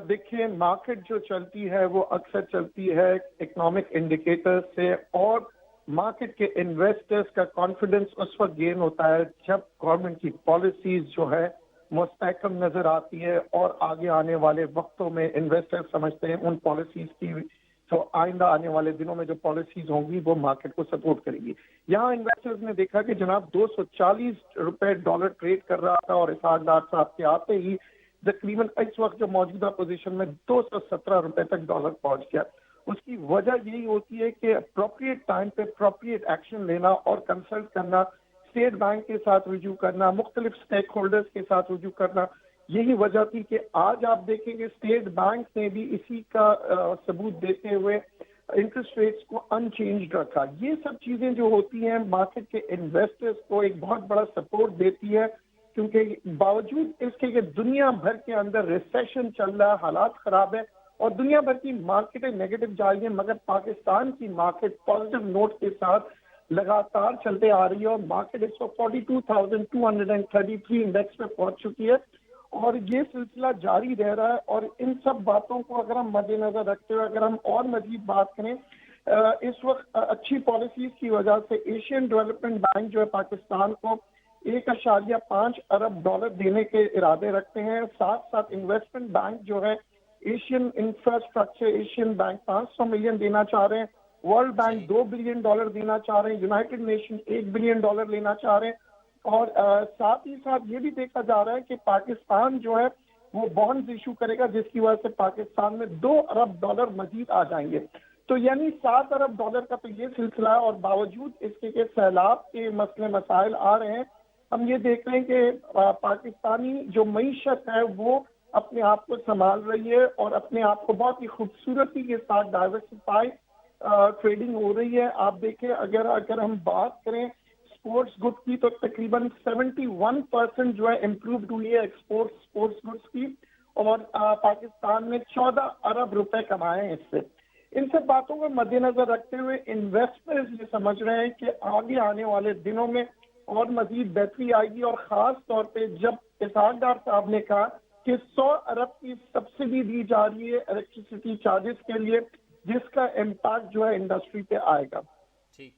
[SPEAKER 11] دیکھیے، مارکیٹ جو چلتی ہے وہ اکثر چلتی ہے اکنامک انڈیکیٹر سے اور मार्केट के इन्वेस्टर्स का कॉन्फिडेंस उस वक्त गेन होता है जब गवर्नमेंट की पॉलिसीज जो है मुस्तहकम नजर आती है और आगे आने वाले वक्तों में इन्वेस्टर्स समझते हैं उन पॉलिसीज की जो आइंदा आने वाले दिनों में जो पॉलिसीज होंगी वो मार्केट को सपोर्ट करेगी। यहाँ इन्वेस्टर्स ने देखा कि जनाब 240 रुपए डॉलर ट्रेड कर रहा था और इसहाक डार साहब के आते ही तकरीबन इस वक्त जो मौजूदा पोजीशन में 217 रुपए तक डॉलर पहुंच गया। उसकी वजह यही होती है कि अप्रोप्रिएट टाइम पे अप्रोप्रिएट एक्शन लेना और कंसल्ट करना, स्टेट बैंक के साथ रिव्यू करना, मुख्तलिफ स्टेक होल्डर्स के साथ रिव्यू करना, यही वजह थी कि आज आप देखेंगे स्टेट बैंक ने भी इसी का सबूत देते हुए इंटरेस्ट रेट्स को अनचेंज्ड रखा। ये सब चीजें जो होती हैं मार्केट के इन्वेस्टर्स को एक बहुत बड़ा सपोर्ट देती है, क्योंकि बावजूद इसके कि दुनिया भर के अंदर रिसेशन चल रहा है, हालात खराब है और दुनिया भर की मार्केटें नेगेटिव जा रही है, मगर पाकिस्तान की मार्केट पॉजिटिव नोट के साथ लगातार चलते आ रही है और मार्केट 142,233 इंडेक्स पे पहुंच चुकी है और ये सिलसिला जारी रह रहा है। और इन सब बातों को अगर हम मद्देनजर रखते हुए अगर हम और मजीद बात करें, इस वक्त अच्छी पॉलिसीज की वजह से एशियन डेवलपमेंट बैंक जो है पाकिस्तान को 1.5 अरब डॉलर देने के इरादे रखते हैं। साथ साथ इन्वेस्टमेंट बैंक जो है Asian infrastructure Asian bank 500 million देना चाह रहे हैं, वर्ल्ड बैंक $2 बिलियन देना चाह रहे हैं, यूनाइटेड नेशन $1 बिलियन लेना चाह रहे हैं और साथ ही साथ ये भी देखा जा रहा है कि पाकिस्तान जो है वो बॉन्ड्स इशू करेगा जिसकी वजह से पाकिस्तान में $2 अरब मजीद आ जाएंगे। तो यानी $7 अरब का तो ये सिलसिला है और बावजूद इसके के सैलाब के मसले मसाइल आ रहे हैं, हम ये देख रहे हैं कि पाकिस्तानी जो मईशत है वो अपने आप को संभाल रही है और अपने आप को बहुत ही खूबसूरती के साथ डाइवर्सिफाई ट्रेडिंग हो रही है। आप देखें अगर हम बात करें स्पोर्ट्स गुड्स की तो तकरीबन 71% जो है इम्प्रूव्ड हुई है एक्सपोर्ट स्पोर्ट्स गुड्स की और पाकिस्तान ने 14 अरब रुपए कमाए हैं इससे। इन सब बातों को मद्देनजर रखते हुए इन्वेस्टर्स ये समझ रहे हैं कि आगे आने वाले दिनों में और मजीद बेहतरी आएगी और खास तौर पे जब इसहाक डार साहब ने कहा कि 100 अरब की सब्सिडी दी जा रही है इलेक्ट्रिसिटी चार्जेस के लिए, जिसका इम्पैक्ट जो है इंडस्ट्री पे आएगा।
[SPEAKER 2] ठीक,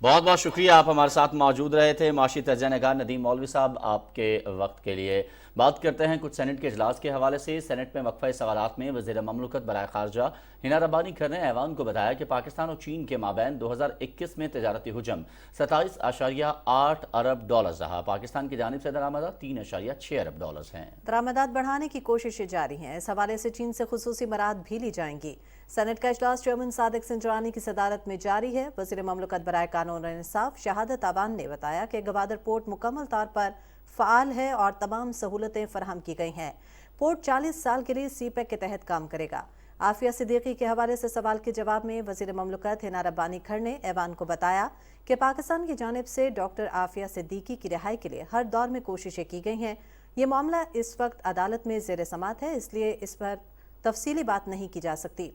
[SPEAKER 2] बहुत बहुत शुक्रिया, आप हमारे साथ मौजूद रहे थे। माशी तर्जुमा नगार नदीम मौलवी साहब, आपके वक्त के लिए। बात करते हैं कुछ सेनेट के इजलास के हवाले से। सेनेट में वक्फा सवालात में वज़ीर ममलकत बराए खारजा हिना रब्बानी खर ने ऐवान को बताया कि पाकिस्तान और चीन के माबैन 2021 में तजारती हुजम 27.8 अरब डॉलर रहा। पाकिस्तान की जानिब से दरामदात 3.6 अरब डॉलर हैं।
[SPEAKER 1] दरामदात बढ़ाने की कोशिशें जारी हैं। इस हवाले से चीन से खुसूसी मराद भी ली जाएंगी। सेनेट का इजलास चेयरमैन सादिक सिंजरानी की सदारत में जारी है। वज़ीर ममलकत बराए कानून और इंसाफ शहादत अवान ने बताया कि गवादर पोर्ट मुकम्मल तौर पर फ़ाल है और तमाम सहूलतें फराहम की गई हैं। पोर्ट 40 साल के लिए सीपैक के तहत काम करेगा। आफिया सिद्दीकी के हवाले से सवाल के जवाब में वज़ीर ममलकत हिना रब्बानी खर ने ऐवान को बताया कि पाकिस्तान की जानिब से डॉक्टर आफिया सिद्दीकी की रिहाई के लिए हर दौर में कोशिशें की गई हैं। ये मामला इस वक्त अदालत में ज़ेर समाअत है, इसलिए इस पर तफसीली बात नहीं की जा सकती।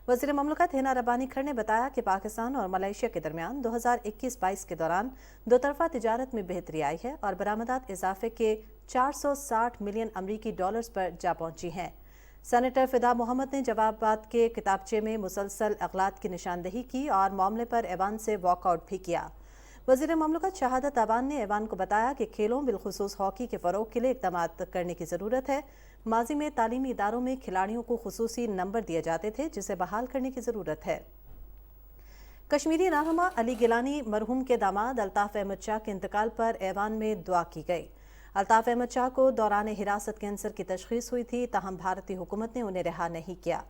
[SPEAKER 1] वज़ीर ममलकत हिना रब्बानी खर ने बताया कि पाकिस्तान और मलेशिया के दरमियान 2021-22 के दौरान दो तरफा तिजारत में बेहतरी आई है और बरामदात इजाफे के 460 मिलियन अमरीकी डॉलर्स पर जा पहुंची हैं। सेनेटर फिदा मोहम्मद ने जवाबात के किताबचे में मुसलसल अगलात की निशानदही की और मामले पर ऐवान से वॉकआउट भी किया। वज़ीर ममलकत शहादत अवान ने ऐवान को बताया कि खेलों बिलखुसूस हॉकी के फ़रोग के लिए इक़दाम करने की ज़रूरत है। माजी में तालीमी इदारों में खिलाड़ियों को खुसूसी नंबर दिए जाते थे, जिसे बहाल करने की ज़रूरत है। कश्मीरी रहनुमा अली गिलानी मरहूम के दामाद अल्ताफ़ अहमद शाह के इंतकाल पर ऐवान में दुआ की गई। अल्ताफ़ अहमद शाह को दौरान हिरासत कैंसर की तशख़ीस हुई थी, ताहम भारतीय हुकूमत ने उन्हें रिहा नहीं किया।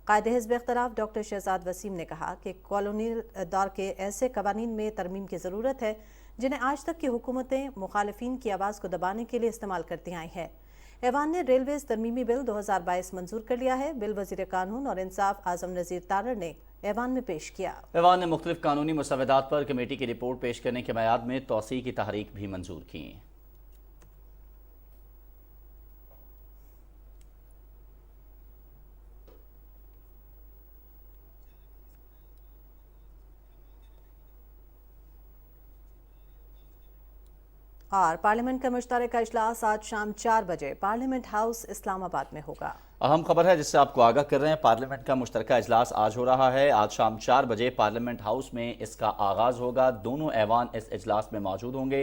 [SPEAKER 1] कायदे हिज़्ब इख्तिलाफ डॉक्टर शहजाद वसीम ने कहा कि कॉलोनियल दौर के ऐसे कवानीन में तरमीम की ज़रूरत है जिन्हें आज तक की हुकूमतें मुखालिफिन की आवाज़ को दबाने के लिए इस्तेमाल करती आई हैं। ऐवान ने रेलवेज तरमीमी बिल 2022 मंजूर कर लिया है। बिल वज़ीर कानून और इंसाफ आज़म नज़ीर तारड़ ने ऐवान में पेश किया। ऐवान ने मुख्तलिफ कानूनी मुसव्वदात पर कमेटी की रिपोर्ट पेश करने के मियाद में तौसीअ की तहरीक भी मंजूर की। और पार्लियामेंट का मुश्तरका इजलास आज शाम 4 बजे पार्लियामेंट हाउस इस्लामाबाद में होगा।
[SPEAKER 2] अहम खबर है जिससे आपको आगाह कर रहे हैं। पार्लियामेंट का मुश्तरका इजलास आज हो रहा है। आज शाम 4 बजे पार्लियामेंट हाउस में इसका आगाज़ होगा। दोनों ऐवान इस इजलास में मौजूद होंगे,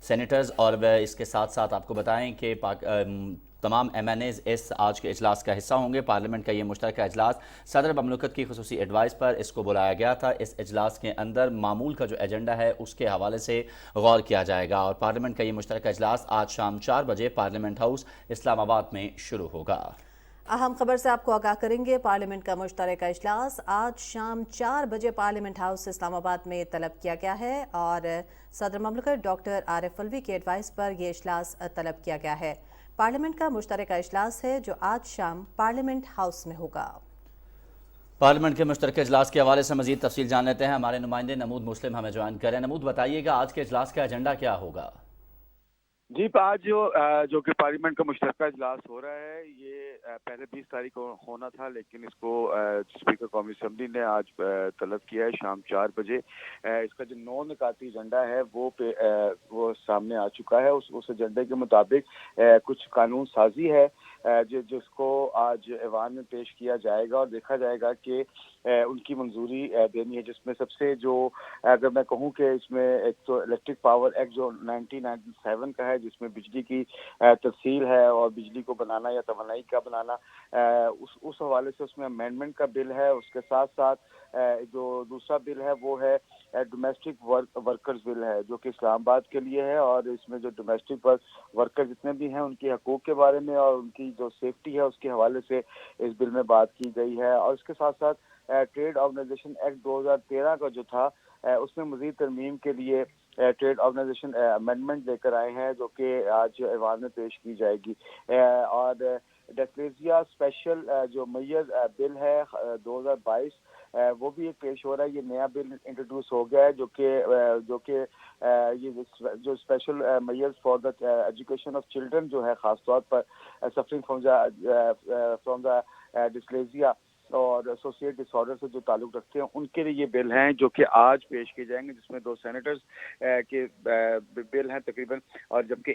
[SPEAKER 2] सेनेटर्स, और इसके साथ साथ आपको बताएं कि तमाम MNAs इस आज के इजलास का हिस्सा होंगे। पार्लियामेंट का ये मुश्तरका इजलास सदर ममलकत की खुसूसी एडवाइस पर इसको बुलाया गया था। इस इजलास के अंदर मामूल का जो एजेंडा है उसके हवाले से गौर किया जाएगा और पार्लियामेंट का ये मुश्तरका इजलास आज शाम 4 बजे पार्लियामेंट हाउस इस्लामाबाद में शुरू होगा।
[SPEAKER 1] अहम खबर से आपको आगाह करेंगे। पार्लियामेंट का मुश्तरका इजलास आज शाम 4 बजे पार्लियामेंट हाउस इस्लामाबाद में तलब किया गया है और सदर ममलकत डॉक्टर आरिफ अलवी की एडवाइस पर यह इजलास तलब किया गया है। पार्लियामेंट का मुश्तरका इजलास है जो आज शाम पार्लियामेंट हाउस में होगा।
[SPEAKER 2] पार्लियामेंट के मुश्तरका इजलास के हवाले से मजीद तफसील जान लेते हैं। हमारे नुमाइंदे नमूद मुस्लिम हमें ज्वाइन करें। नमूद, बताइएगा आज के इजलास का एजेंडा क्या होगा?
[SPEAKER 12] जी, आज जो कि पार्लियामेंट का मुश्तरका इजलास हो रहा है, ये पहले 20 तारीख को होना था, लेकिन इसको स्पीकर कौमी असम्बली ने आज तलब किया है शाम 4 बजे। इसका जो 9 निकाती एजेंडा है वो सामने आ चुका है। उस एजेंडे के मुताबिक कुछ कानून साजी है जिसको आज ऐवान में पेश किया जाएगा और देखा जाएगा कि उनकी मंजूरी देनी है, जिसमें सबसे जो अगर मैं कहूँ कि इसमें एक तो इलेक्ट्रिक पावर एक्ट जो 1997 का है, जिसमें बिजली की तफसील है और बिजली को बनाना या तवानाई का बनाना, उस हवाले से उसमें अमेंडमेंट का बिल है। उसके साथ साथ जो दूसरा बिल है वो है डोमेस्टिक वर्कर्स बिल है, जो कि इस्लामाबाद के लिए है और इसमें जो डोमेस्टिक वर्कर जितने भी हैं उनके हकूक के बारे में और उनकी जो सेफ्टी है उसके हवाले से इस बिल में बात की गई है। और इसके साथ साथ ट्रेड ऑर्गेनाइजेशन एक्ट 2013 का जो था उसमें मजीद तरमीम के लिए ट्रेड ऑर्गेनाइजेशन अमेंडमेंट लेकर आए हैं, जो कि आज ऐवान में पेश की जाएगी। और डेस्लेजिया स्पेशल जो मेयर बिल है 2022 वो भी एक पेश हो रहा है। ये नया बिल इंट्रोड्यूस हो गया है जो कि ये जो special measures for the education of children जो है, खास तौर पर सफरिंग फ्रॉम द डिस्लेजिया और एसोसिएट डिसऑर्डर से जो ताल्लुक रखते हैं उनके लिए ये बिल हैं जो कि आज पेश किए जाएंगे, जिसमें 2 सेनेटर्स के बिल हैं तकरीबन, और जबकि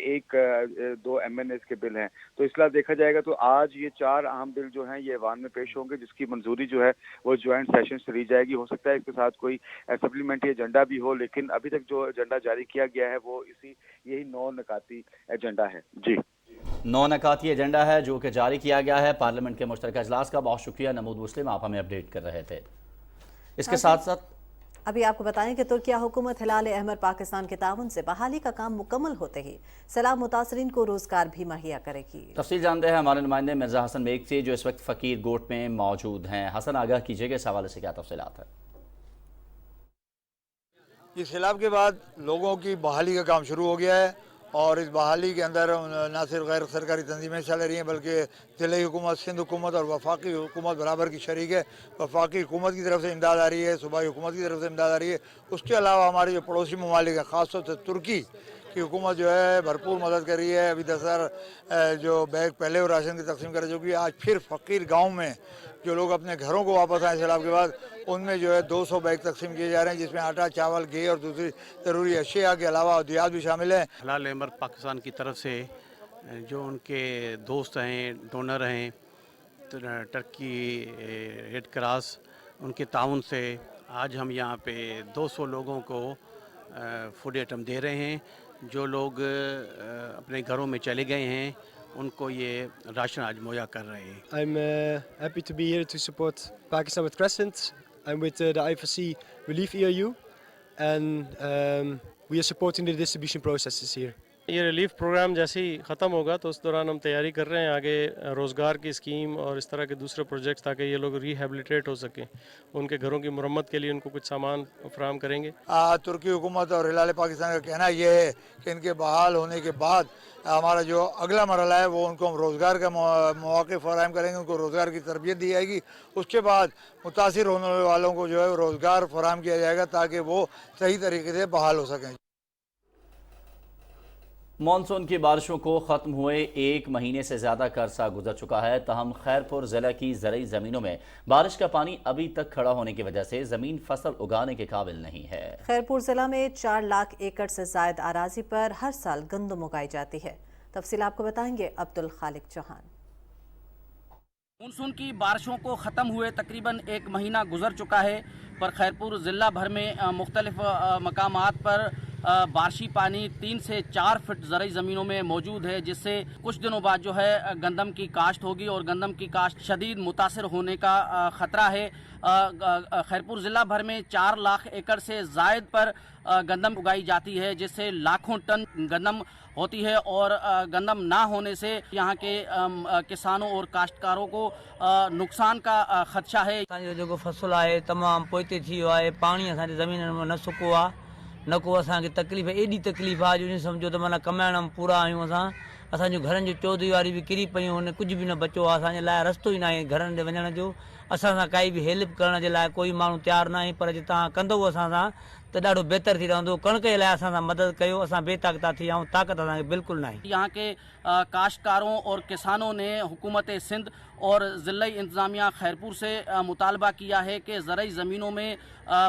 [SPEAKER 12] 2 MNAs के बिल हैं। तो इसलिए देखा जाएगा तो आज ये 4 अहम बिल जो हैं ये ऐवान में पेश होंगे, जिसकी मंजूरी जो है वो ज्वाइंट सेशन से ली जाएगी। हो सकता है इसके साथ कोई सप्लीमेंट्री एजेंडा भी हो, लेकिन अभी तक जो एजेंडा जारी किया गया है वो यही 9 निकाती एजेंडा है। जी,
[SPEAKER 2] 9 निकाती एजेंडा है जो कि जारी किया गया है पार्लियामेंट के मुश्तरका इजलास का। बहुत शुक्रिया नमूद मुस्लिम, आप हमें अपडेट कर रहे थे। इसके साथ साथ
[SPEAKER 1] अभी आपको बताएं कि तुर्किया हुकूमत हिलाल अहमर पाकिस्तान के ताउन से बहाली का काम मुकम्मल होते ही सैलाब मुतासरीन को रोजगार भी मुहैया करेगी।
[SPEAKER 2] तफसील जानते हैं हमारे नुमाइंदे मिर्जा हसन बेग से, जो इस वक्त फकीर गोट में मौजूद हैं। हसन, आगाह कीजिएगा इस हवाले से क्या तफसीलात है?
[SPEAKER 13] इस सैलाब के बाद लोगों की बहाली का काम शुरू हो गया है और इस बहाली के अंदर न सिर्फ गैर सरकारी तंजीमें चल रही हैं बल्कि ज़िले हुकूमत, सिंध हुकूमत और वफाकी हुकूमत बराबर की शरीक है। वफाकी हुकूमत की तरफ से इमदाद आ रही है, सूबाई हुकूमत की तरफ से इमदाद आ रही है। उसके अलावा हमारे जो पड़ोसी ममालिक है, ख़ास तौर से तुर्की की हुकूमत जो है भरपूर मदद कर रही है। अभी 10,000 जो बैग पहले वो राशन की तकसीम कर चुकी है। आज फिर फ़कीर गाँव में जो लोग अपने घरों को वापस आए सैलाब के बाद, उनमें जो है 200 बैग तकसीम किए जा रहे हैं, जिसमें आटा, चावल, घी और दूसरी ज़रूरी अशिया के अलावा अद्वियात भी शामिल हैं।
[SPEAKER 14] हिलाल अहमर पाकिस्तान की तरफ से जो उनके दोस्त हैं, डोनर हैं, टर्की रेड क्रॉस, उनके ताउन से आज हम यहाँ पे 200 लोगों को फूड आइटम दे रहे हैं। जो लोग अपने घरों में चले गए हैं उनको ये राशन आज मुहैया कर रहे हैं।
[SPEAKER 15] I'm happy to be here to support Pakistan with Crescent. I'm with the IFC Relief ERU and we are supporting the distribution processes here.
[SPEAKER 16] ये रिलीफ प्रोग्राम जैसे ही ख़त्म होगा तो उस दौरान हम तैयारी कर रहे हैं आगे रोज़गार की स्कीम और इस तरह के दूसरे प्रोजेक्ट्स, ताकि ये लोग रिहेबिलिटेट हो सकें। उनके घरों की मरम्मत के लिए उनको कुछ सामान फराहम करेंगे।
[SPEAKER 13] तुर्की हुकूमत और हिलाल पाकिस्तान का कहना यह है कि इनके बहाल होने के बाद हमारा जो अगला मरहला है वो उनको हम रोज़गार का मौके फराहम करेंगे, उनको रोज़गार की तरबियत दी जाएगी। उसके बाद मुतासिर होने वालों को जो है रोज़गार फराहम किया जाएगा ताकि वो सही तरीके से बहाल हो सकें।
[SPEAKER 2] मॉनसून की बारिशों को ख़त्म हुए 1 महीने से ज़्यादा का अरसा गुजर चुका है, तहम खैरपुर ज़िला की ज़रई ज़मीनों में बारिश का पानी अभी तक खड़ा होने की वजह से ज़मीन फसल उगाने के काबिल नहीं है।
[SPEAKER 1] खैरपुर ज़िला में 4 लाख एकड़ से ज़ायद अराजी पर हर साल गंदम उगाई जाती है। तफसील आपको बताएंगे अब्दुल खालिक चौहान।
[SPEAKER 17] मानसून की बारिशों को ख़त्म हुए तकरीबन एक महीना गुजर चुका है, पर खैरपुर ज़िला भर में मुख्तलिफ मकामात पर बारिशी पानी 3 से 4 फीट ज़रई ज़मीनों में मौजूद है, जिससे कुछ दिनों बाद जो है गंदम की काश्त होगी और गंदम की काश्त शदीद मुतासर होने का ख़तरा है। खैरपुर ज़िला भर में 4 लाख एकड़ से ज़ायद पर गंदम उगाई जाती है, जिससे लाखों टन गंदम होती है और गंदम ना होने से यहाँ के किसानों और काश्तकारों को नुकसान का खदशा है।
[SPEAKER 18] जो फसल है तमाम पोइते थी वियो आहे, पानी असांजे ज़मीन में न सुको आहे, न को असांखे तकलीफ़, एॾी तकलीफ़ आहे जो सम्झो त माना कमाइण में पूरा आहियूं असां। असांजो घरनि जो चौधरी भी किरी पियूं, हुन कुछ भी न बचो आहे, असांजे लाइ रस्तो ई न आहे घरनि ते वञण जो। असां सां काई भी हेल्प करण जे लाइ कोई माण्हू तयारु न आहे, पर जे तव्हां कंदो असां सां त ॾाढो बेहतर थी रहंदो। कणक जे लाइ असां सां मदद कयो, असां बेताकता थी आहियूं, ताक़त असांखे बिल्कुलु न आहे।
[SPEAKER 17] यहाँ के काश्तकारों और किसानों ने हुकूमत सिंध और ज़िला इंतज़ामिया खैरपुर से मुतालबा किया है कि ज़रई ज़मीनों में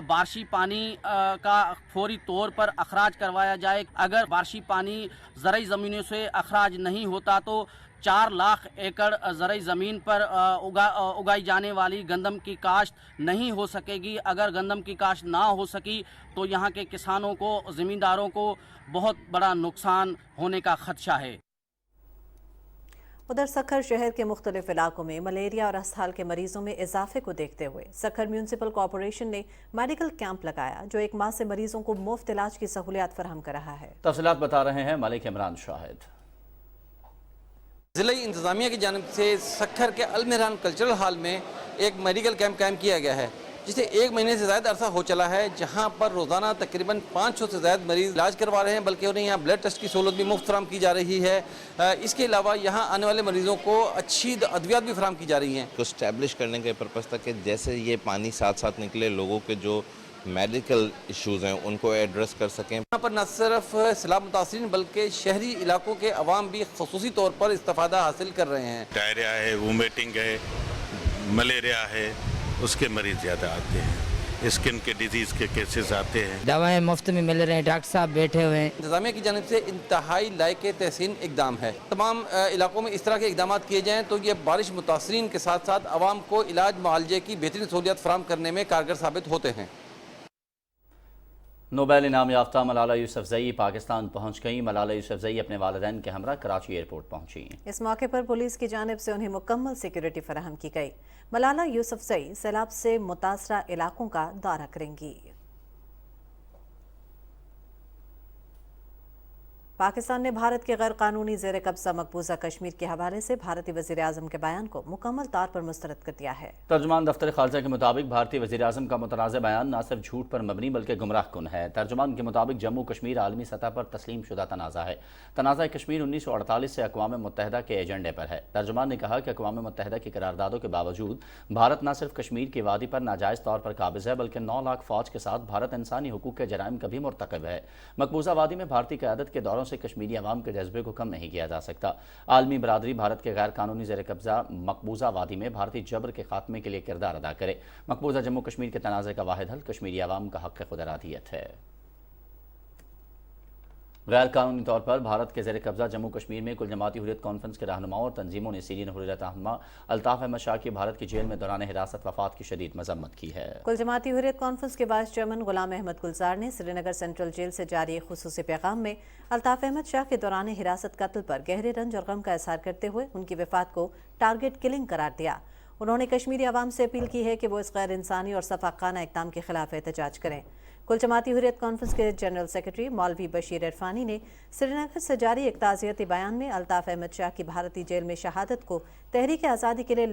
[SPEAKER 17] बारिशी पानी का फौरी तौर पर अखराज करवाया जाए। अगर बारिशी पानी ज़रई ज़मीनों से अखराज नहीं होता तो 4 लाख एकड़ ज़रई ज़मीन पर उगाई जाने वाली गंदम की काश्त नहीं हो सकेगी। अगर गंदम की काश्त ना हो सकी तो यहाँ के किसानों को, ज़मींदारों को बहुत बड़ा नुकसान होने का खदशा है।
[SPEAKER 1] उधर सखर शहर के मुख्तलिफ इलाकों में मलेरिया और असहाल के मरीजों में इजाफे को देखते हुए सखर म्यूनसिपल कॉरपोरेशन ने मेडिकल कैंप लगाया, जो 1 माह से मरीजों को मुफ्त इलाज की सहूलियत फराहम कर रहा है।
[SPEAKER 2] तफसीलात बता रहे हैं मलिक इमरान शाहिद।
[SPEAKER 10] ज़िला इंतज़ामिया की जानिब से सखर के अलमेहरान कल्चरल हॉल में एक मेडिकल कैंप कायम किया गया है, जिसे 1 महीने से ज़्यादा अरसा हो चला है, जहां पर रोज़ाना तकरीबन 500 से ज़्यादा मरीज़ इलाज करवा रहे हैं, बल्कि उन्हें यहाँ ब्लड टेस्ट की सहूलत भी मुफ्त फराहम की जा रही है। इसके अलावा यहाँ आने वाले मरीज़ों को अच्छी अद्वियात भी फराहम की जा रही हैं।
[SPEAKER 19] को इस्टेब्लिश करने के पर्पज़ तक कि जैसे ये पानी साथ साथ निकले, लोगों के जो मेडिकल इश्यूज़ हैं उनको एड्रेस कर सकें।
[SPEAKER 10] यहाँ पर न सिर्फ सैलाब मुतासिरीन बल्कि शहरी इलाकों के अवाम भी खसूसी तौर पर इस्तेफादा हासिल कर रहे हैं।
[SPEAKER 20] डायरिया है, वोमिटिंग है, मलेरिया है, उसके मरीज ज़्यादा आते हैं, स्किन के डिजीज़ के केसेस आते हैं।
[SPEAKER 18] दवाएं मुफ्त में मिल रहे हैं, डॉक्टर साहब बैठे हुए हैं।
[SPEAKER 10] इंतज़ामिया की जानिब से इंतहाई लायक तहसीन इकदाम है। तमाम इलाकों में इस तरह के इकदाम किए जाएँ तो ये बारिश मुतासिरीन के साथ साथ अवाम को इलाज मुआलजे की बेहतरीन सहूलियत फराहम करने में कारगर साबित होते हैं।
[SPEAKER 2] नोबेल इनाम याफ्ता मलाला यूसुफजई पाकिस्तान पहुंच गई। मलाला यूसुफजई अपने वालिदैन के हमरा कराची एयरपोर्ट पहुंची।
[SPEAKER 1] इस मौके पर पुलिस की जानिब से उन्हें मुकम्मल सिक्योरिटी फराहम की गई। मलाला यूसुफजई सैलाब से मुतासरा इलाकों का दौरा करेंगी। पाकिस्तान ने भारत के गैर कानूनी ज़ेर कब्जा मकबूजा कश्मीर के हवाले से भारतीय वज़ीर आज़म के बयान को मुकम्मल तौर पर मुस्तरद कर दिया है।
[SPEAKER 2] तर्जुमान दफ्तर खारजा के मुताबिक भारतीय वज़ीर आज़म का मुतनाज़ बयान न सिर्फ झूठ पर मबनी बल्कि गुमराह कुन है। तर्जुमान के मुताबिक जम्मू कश्मीर आलमी सतह पर तस्लीम शुदा तनाज़ा है। तनाज़ा कश्मीर 1948 से अक़वाम मुत्तहिदा के एजेंडे पर है। तर्जुमान ने कहा कि अक़वाम मुत्तहिदा की करारदादों के बावजूद भारत न सिर्फ कश्मीर की वादी पर नाजायज़ तौर पर काबिज़ है, बल्कि 9 लाख फ़ौज के साथ भारत इंसानी हुकूक के जराइम का भी मुर्तकिब है। मकबूजा वादी में भारतीय क़यादत के दौरों से कश्मीरी अवाम के जज्बे को कम नहीं किया जा सकता। आलमी बरादरी भारत के गैर कानूनी ज़ेर कब्जा मकबूजा वादी में भारतीय जबर के खात्मे के लिए किरदार अदा करे। मकबूजा जम्मू कश्मीर के तनाज़े का वाहिद हल कश्मीरी अवाम का हक़ खुद इरादियत है। गैर कानूनी तौर पर भारत के ज़ेर कब्जा जम्मू कश्मीर में कुल जमाती हुर्रियत कॉन्फ्रेंस के रहनुमाओं और तंजीमों ने सीरियन हुर्रियत रहनुमा अल्ताफ़ अहमद शाह की भारत की जेल में दौरान हिरासत वफ़ात की शदीद मज़म्मत की है।
[SPEAKER 1] कुल जमाती हुर्रियत कॉन्फ्रेंस के वाइस चेयरमैन गुलाम अहमद गुलजार ने श्रीनगर सेंट्रल जेल से जारी एक खुसूसी पैगाम में अल्ताफ़ अहमद शाह के दौरान हिरासत कत्ल पर गहरे रंज और गम का इज़हार करते हुए उनकी वफ़ात को टारगेट किलिंग करार दिया। उन्होंने कश्मीरी अवाम से अपील की है कि वो इस गैर इंसानी और सफाकाना इक़दाम के खिलाफ एहतजाज करें। कुल जमाती हुर्रियत कॉन्फ्रेंस के जनरल सेक्रेटरी मौलवी बशीर इरफानी ने श्रीनगर से जारी एक ताज़ियती बयान में अल्ताफ़ अहमद शाह की भारतीय जेल में शहादत को तहरीक आज़ादी के लिए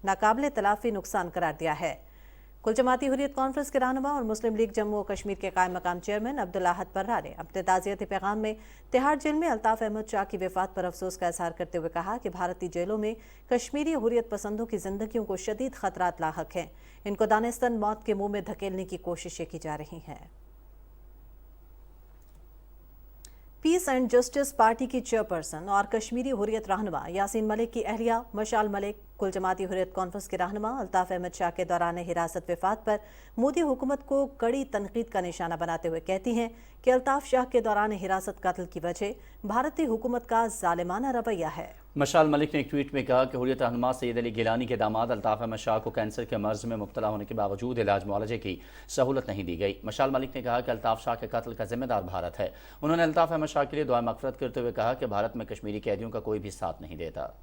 [SPEAKER 1] नाकाबिल तलाफ़ी नुकसान करार दिया है। कुल जमाती हुर्रियत कॉन्फ्रेंस के रहनुमा और मुस्लिम लीग जम्मू और कश्मीर के कायम मकाम चेयरमैन अब्दुल अहद पर्रा ने अपने ताज़ियती पैगाम में तिहाड़ जेल में अल्ताफ़ अहमद शाह की वफ़ात पर अफसोस का इज़हार करते हुए कहा कि भारतीय जेलों में कश्मीरी हुर्रियत पसंदों की जिंदगियों को शदीद खतरात लाहक हैं। इनको दानिस्तान मौत के मुंह में धकेलने की कोशिशें की जा रही हैं। पीस एंड जस्टिस पार्टी की चेयरपर्सन और कश्मीरी हुर्रियत रहनुमा यासीन मलिक की अहलिया मशाल मलिक कुल जमाती हुर्रियत कॉन्फ्रेंस के रहनुमा अल्ताफ अहमद शाह के दौरान हिरासत वफात पर मोदी हुकूमत को कड़ी तनकीद का निशाना बनाते हुए कहती हैं कि अल्ताफ शाह के दौरान हिरासत कत्ल की वजह भारतीय हुकूमत का जालिमाना रवैया है।
[SPEAKER 2] मशाल मलिक ने एक ट्वीट में कहा कि हुर्रियत रहनुमा सैयद अली गिलानी के दामाद अल्ताफ अहमद शाह को कैंसर के मर्ज में मुब्तला होने के बावजूद इलाज मुआलजे की सहूलत नहीं दी गई। मशाल मलिक ने कहा कि अल्ताफ शाह के कत्ल का जिम्मेदार भारत है। उन्होंने अल्ताफ अहमद शाह के लिए दुआ मगफरत करते हुए कहा कि भारत में कश्मीरी कैदियों का कोई भी साथ नहीं देता।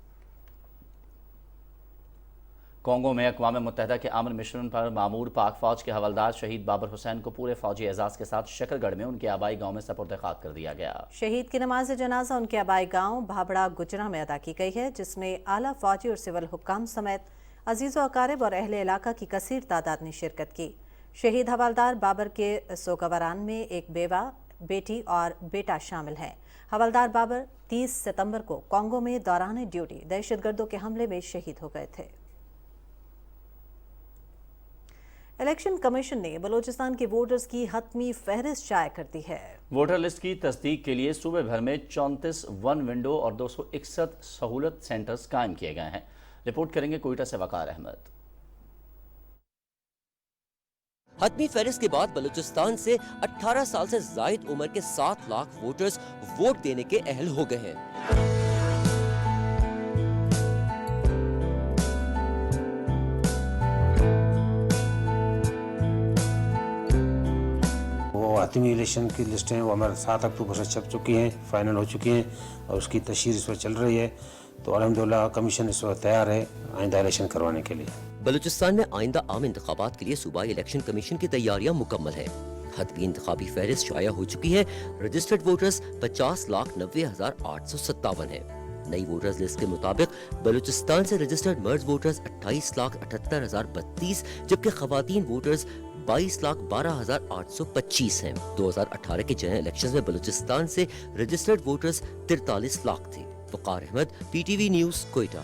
[SPEAKER 2] कॉन्गो में अक़वाम मुत्तहिदा के अमन मिशन पर मामूर पाक फौज के हवलदार शहीद बाबर हुसैन को पूरे फौजी एजाज के साथ शकरगढ़ में उनके आबाई गांव में सपुर्द खाक कर दिया गया।
[SPEAKER 1] शहीद की नमाज जनाजा उनके आबाई गांव भाबड़ा गुजरा में अदा की गई है, जिसमें आला फौजी और सिविल हुक्काम समेत अजीज़ व अकारिब और अहले इलाका की कसीर तादाद ने शिरकत की। शहीद हवलदार बाबर के सोगवरान में एक बेवा, बेटी और बेटा शामिल हैं। हवलदार बाबर 30 सितंबर को कॉन्गो में दौरान ड्यूटी दहशतगर्दों के हमले में शहीद हो गए थे। इलेक्शन कमीशन ने बलूचिस्तान के वोटर्स की हतमी फहरिस्त शाया कर दी है।
[SPEAKER 2] वोटर लिस्ट की तस्दीक के लिए सूबे भर में 34 वन विंडो और 261 सहूलत सेंटर्स कायम किए गए हैं। रिपोर्ट करेंगे कोयटा से वकार अहमद।
[SPEAKER 21] हतमी फहरिस्त के बाद बलूचिस्तान से 18 साल से जायद उम्र के 7 लाख वोटर्स वोट देने के अहल हो गए हैं।
[SPEAKER 22] हतमी इलेक्शन की लिस्टें वो हमारे 7 अक्टूबर से छप चुकी हैं, फाइनल हो चुकी हैं और उसकी तशहीर इस वक्त चल रही है। तो अल्हम्दुलिल्लाह कमीशन इस वक्त तैयार है आइंदा इलेक्शन करवाने के लिए।
[SPEAKER 21] बलूचिस्तान में आइंदा आम इंतखाबात के लिए सूबाई इलेक्शन कमीशन की तैयारियां मुकम्मल है। हतमी इंतखाबी फहरिस्त शाया हो चुकी है। रजिस्टर्ड वोटर्स 50,90,857 है। नई वोटर्स लिस्ट के मुताबिक बलूचिस्तान से रजिस्टर्ड मर्द वोटर्स 28,78,032 जबकि खवातीन वोटर्स 22,12,825 हैं। 2018 के जनरल इलेक्शंस में बलूचिस्तान से रजिस्टर्ड वोटर्स 43 लाख थे। वकार अहमद, PTV न्यूज़, कोयटा।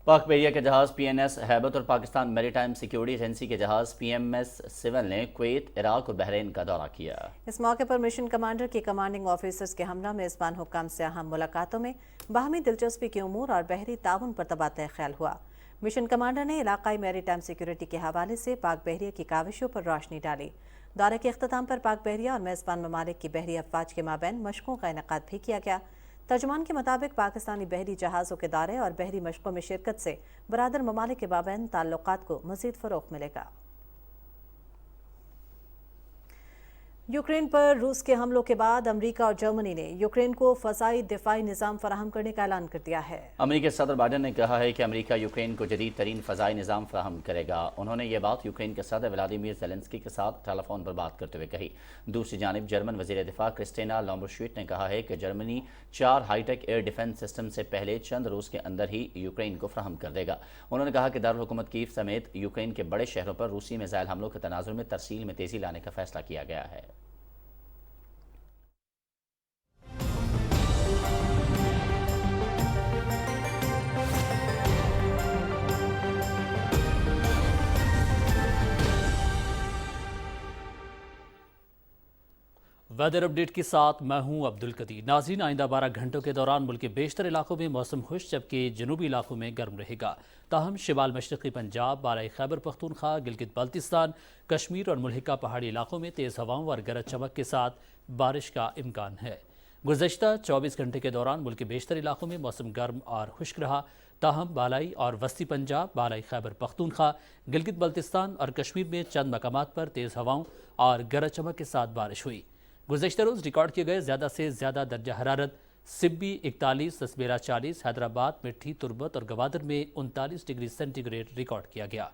[SPEAKER 2] पाक बहरिया के जहाज PNS हैबत और पाकिस्तान मैरीटाइम सिक्योरिटी एजेंसी के जहाज PMS सिविल ने कुवैत, इराक और बहरीन का दौरा किया।
[SPEAKER 1] इस मौके पर मिशन कमांडर के कमांडिंग ऑफिसर्स के हमरा मेजबान हुक्काम से अहम मुलाकातों में बाहमी दिलचस्पी के उमूर और बहरी ताउन पर तबादला ख्याल हुआ। मिशन कमांडर ने इलाकाई मैरीटाइम सिक्योरिटी के हवाले से पाक बहरिया की काविशों पर रोशनी डाली। दौरे के अख्ताम पर पाक बहरिया और मेजबान ममालिक की बहरी अफवाज के माबैन मशकों का इनेकाद भी किया गया। तर्जुमान के मुताबिक पाकिस्तानी बहरी जहाज़ों के दौरे और बहरी मशकों में शिरकत से बरादर ममालिक के माबैन ताल्लुकात को मज़ीद फ़रोग़ मिलेगा। यूक्रेन पर रूस के हमलों के बाद अमेरिका और जर्मनी ने यूक्रेन को फ़ज़ाई दिफ़ाई निज़ाम फराहम करने का ऐलान कर दिया है।
[SPEAKER 2] अमेरिकी सदर बाइडेन ने कहा है कि अमेरिका यूक्रेन को जदीद तरीन फ़ज़ाई निज़ाम फराहम करेगा। उन्होंने ये बात यूक्रेन के सदर व्लादिमीर ज़ेलेंस्की के साथ टेलीफोन पर बात करते हुए कही। दूसरी जानिब जर्मन वज़ीर दिफ़ा क्रिस्टिना लॉम्बरशुइट ने कहा है कि Germany 4 hi tech air defence system से पहले चंद रोज़ के अंदर ही यूक्रेन को फराहम कर देगा। उन्होंने कहा कि दारुल हुकूमत कीव समेत यूक्रेन के बड़े शहरों पर रूसी मिसाइल हमलों के तनाजुर में तरसील में तेज़ी लाने का फैसला किया गया है।
[SPEAKER 23] वेदर अपडेट के साथ मैं हूं अब्दुल कदीर। नाज़रीन, आइंदा 12 घंटों के दौरान मुल्क के बेशतर इलाकों में मौसम खुश जबकि जनूबी इलाकों में गर्म रहेगा। ताहम शिमाल मशरक़ी पंजाब, बालाई खैबर पख्तूनख्वा, गिलगित बाल्तिस्तान, कश्मीर और मुल्हिका पहाड़ी इलाकों में तेज़ हवाओं और गरज चमक के साथ बारिश का इम्कान है। गुज़श्ता 24 घंटे के दौरान मुल्क के बेशतर इलाकों में मौसम गर्म और खुश्क रहा। ताहम बालाई और वस्ती पंजाब, बालाई खैबर पख्तूनख्वा, गिलगित बाल्तिस्तान और कश्मीर में चंद मकामात पर तेज़ हवाओं और गरज चमक के साथ बारिश हुई। गुज़श्ता रोज़ रिकॉर्ड किए गए ज़्यादा से ज़्यादा दर्जा हरारत सिब्बी 41, तस्बेरा 40, हैदराबाद, मिट्ठी, तुर्बत और गवादर में 39 डिग्री सेंटीग्रेड रिकॉर्ड किया गया।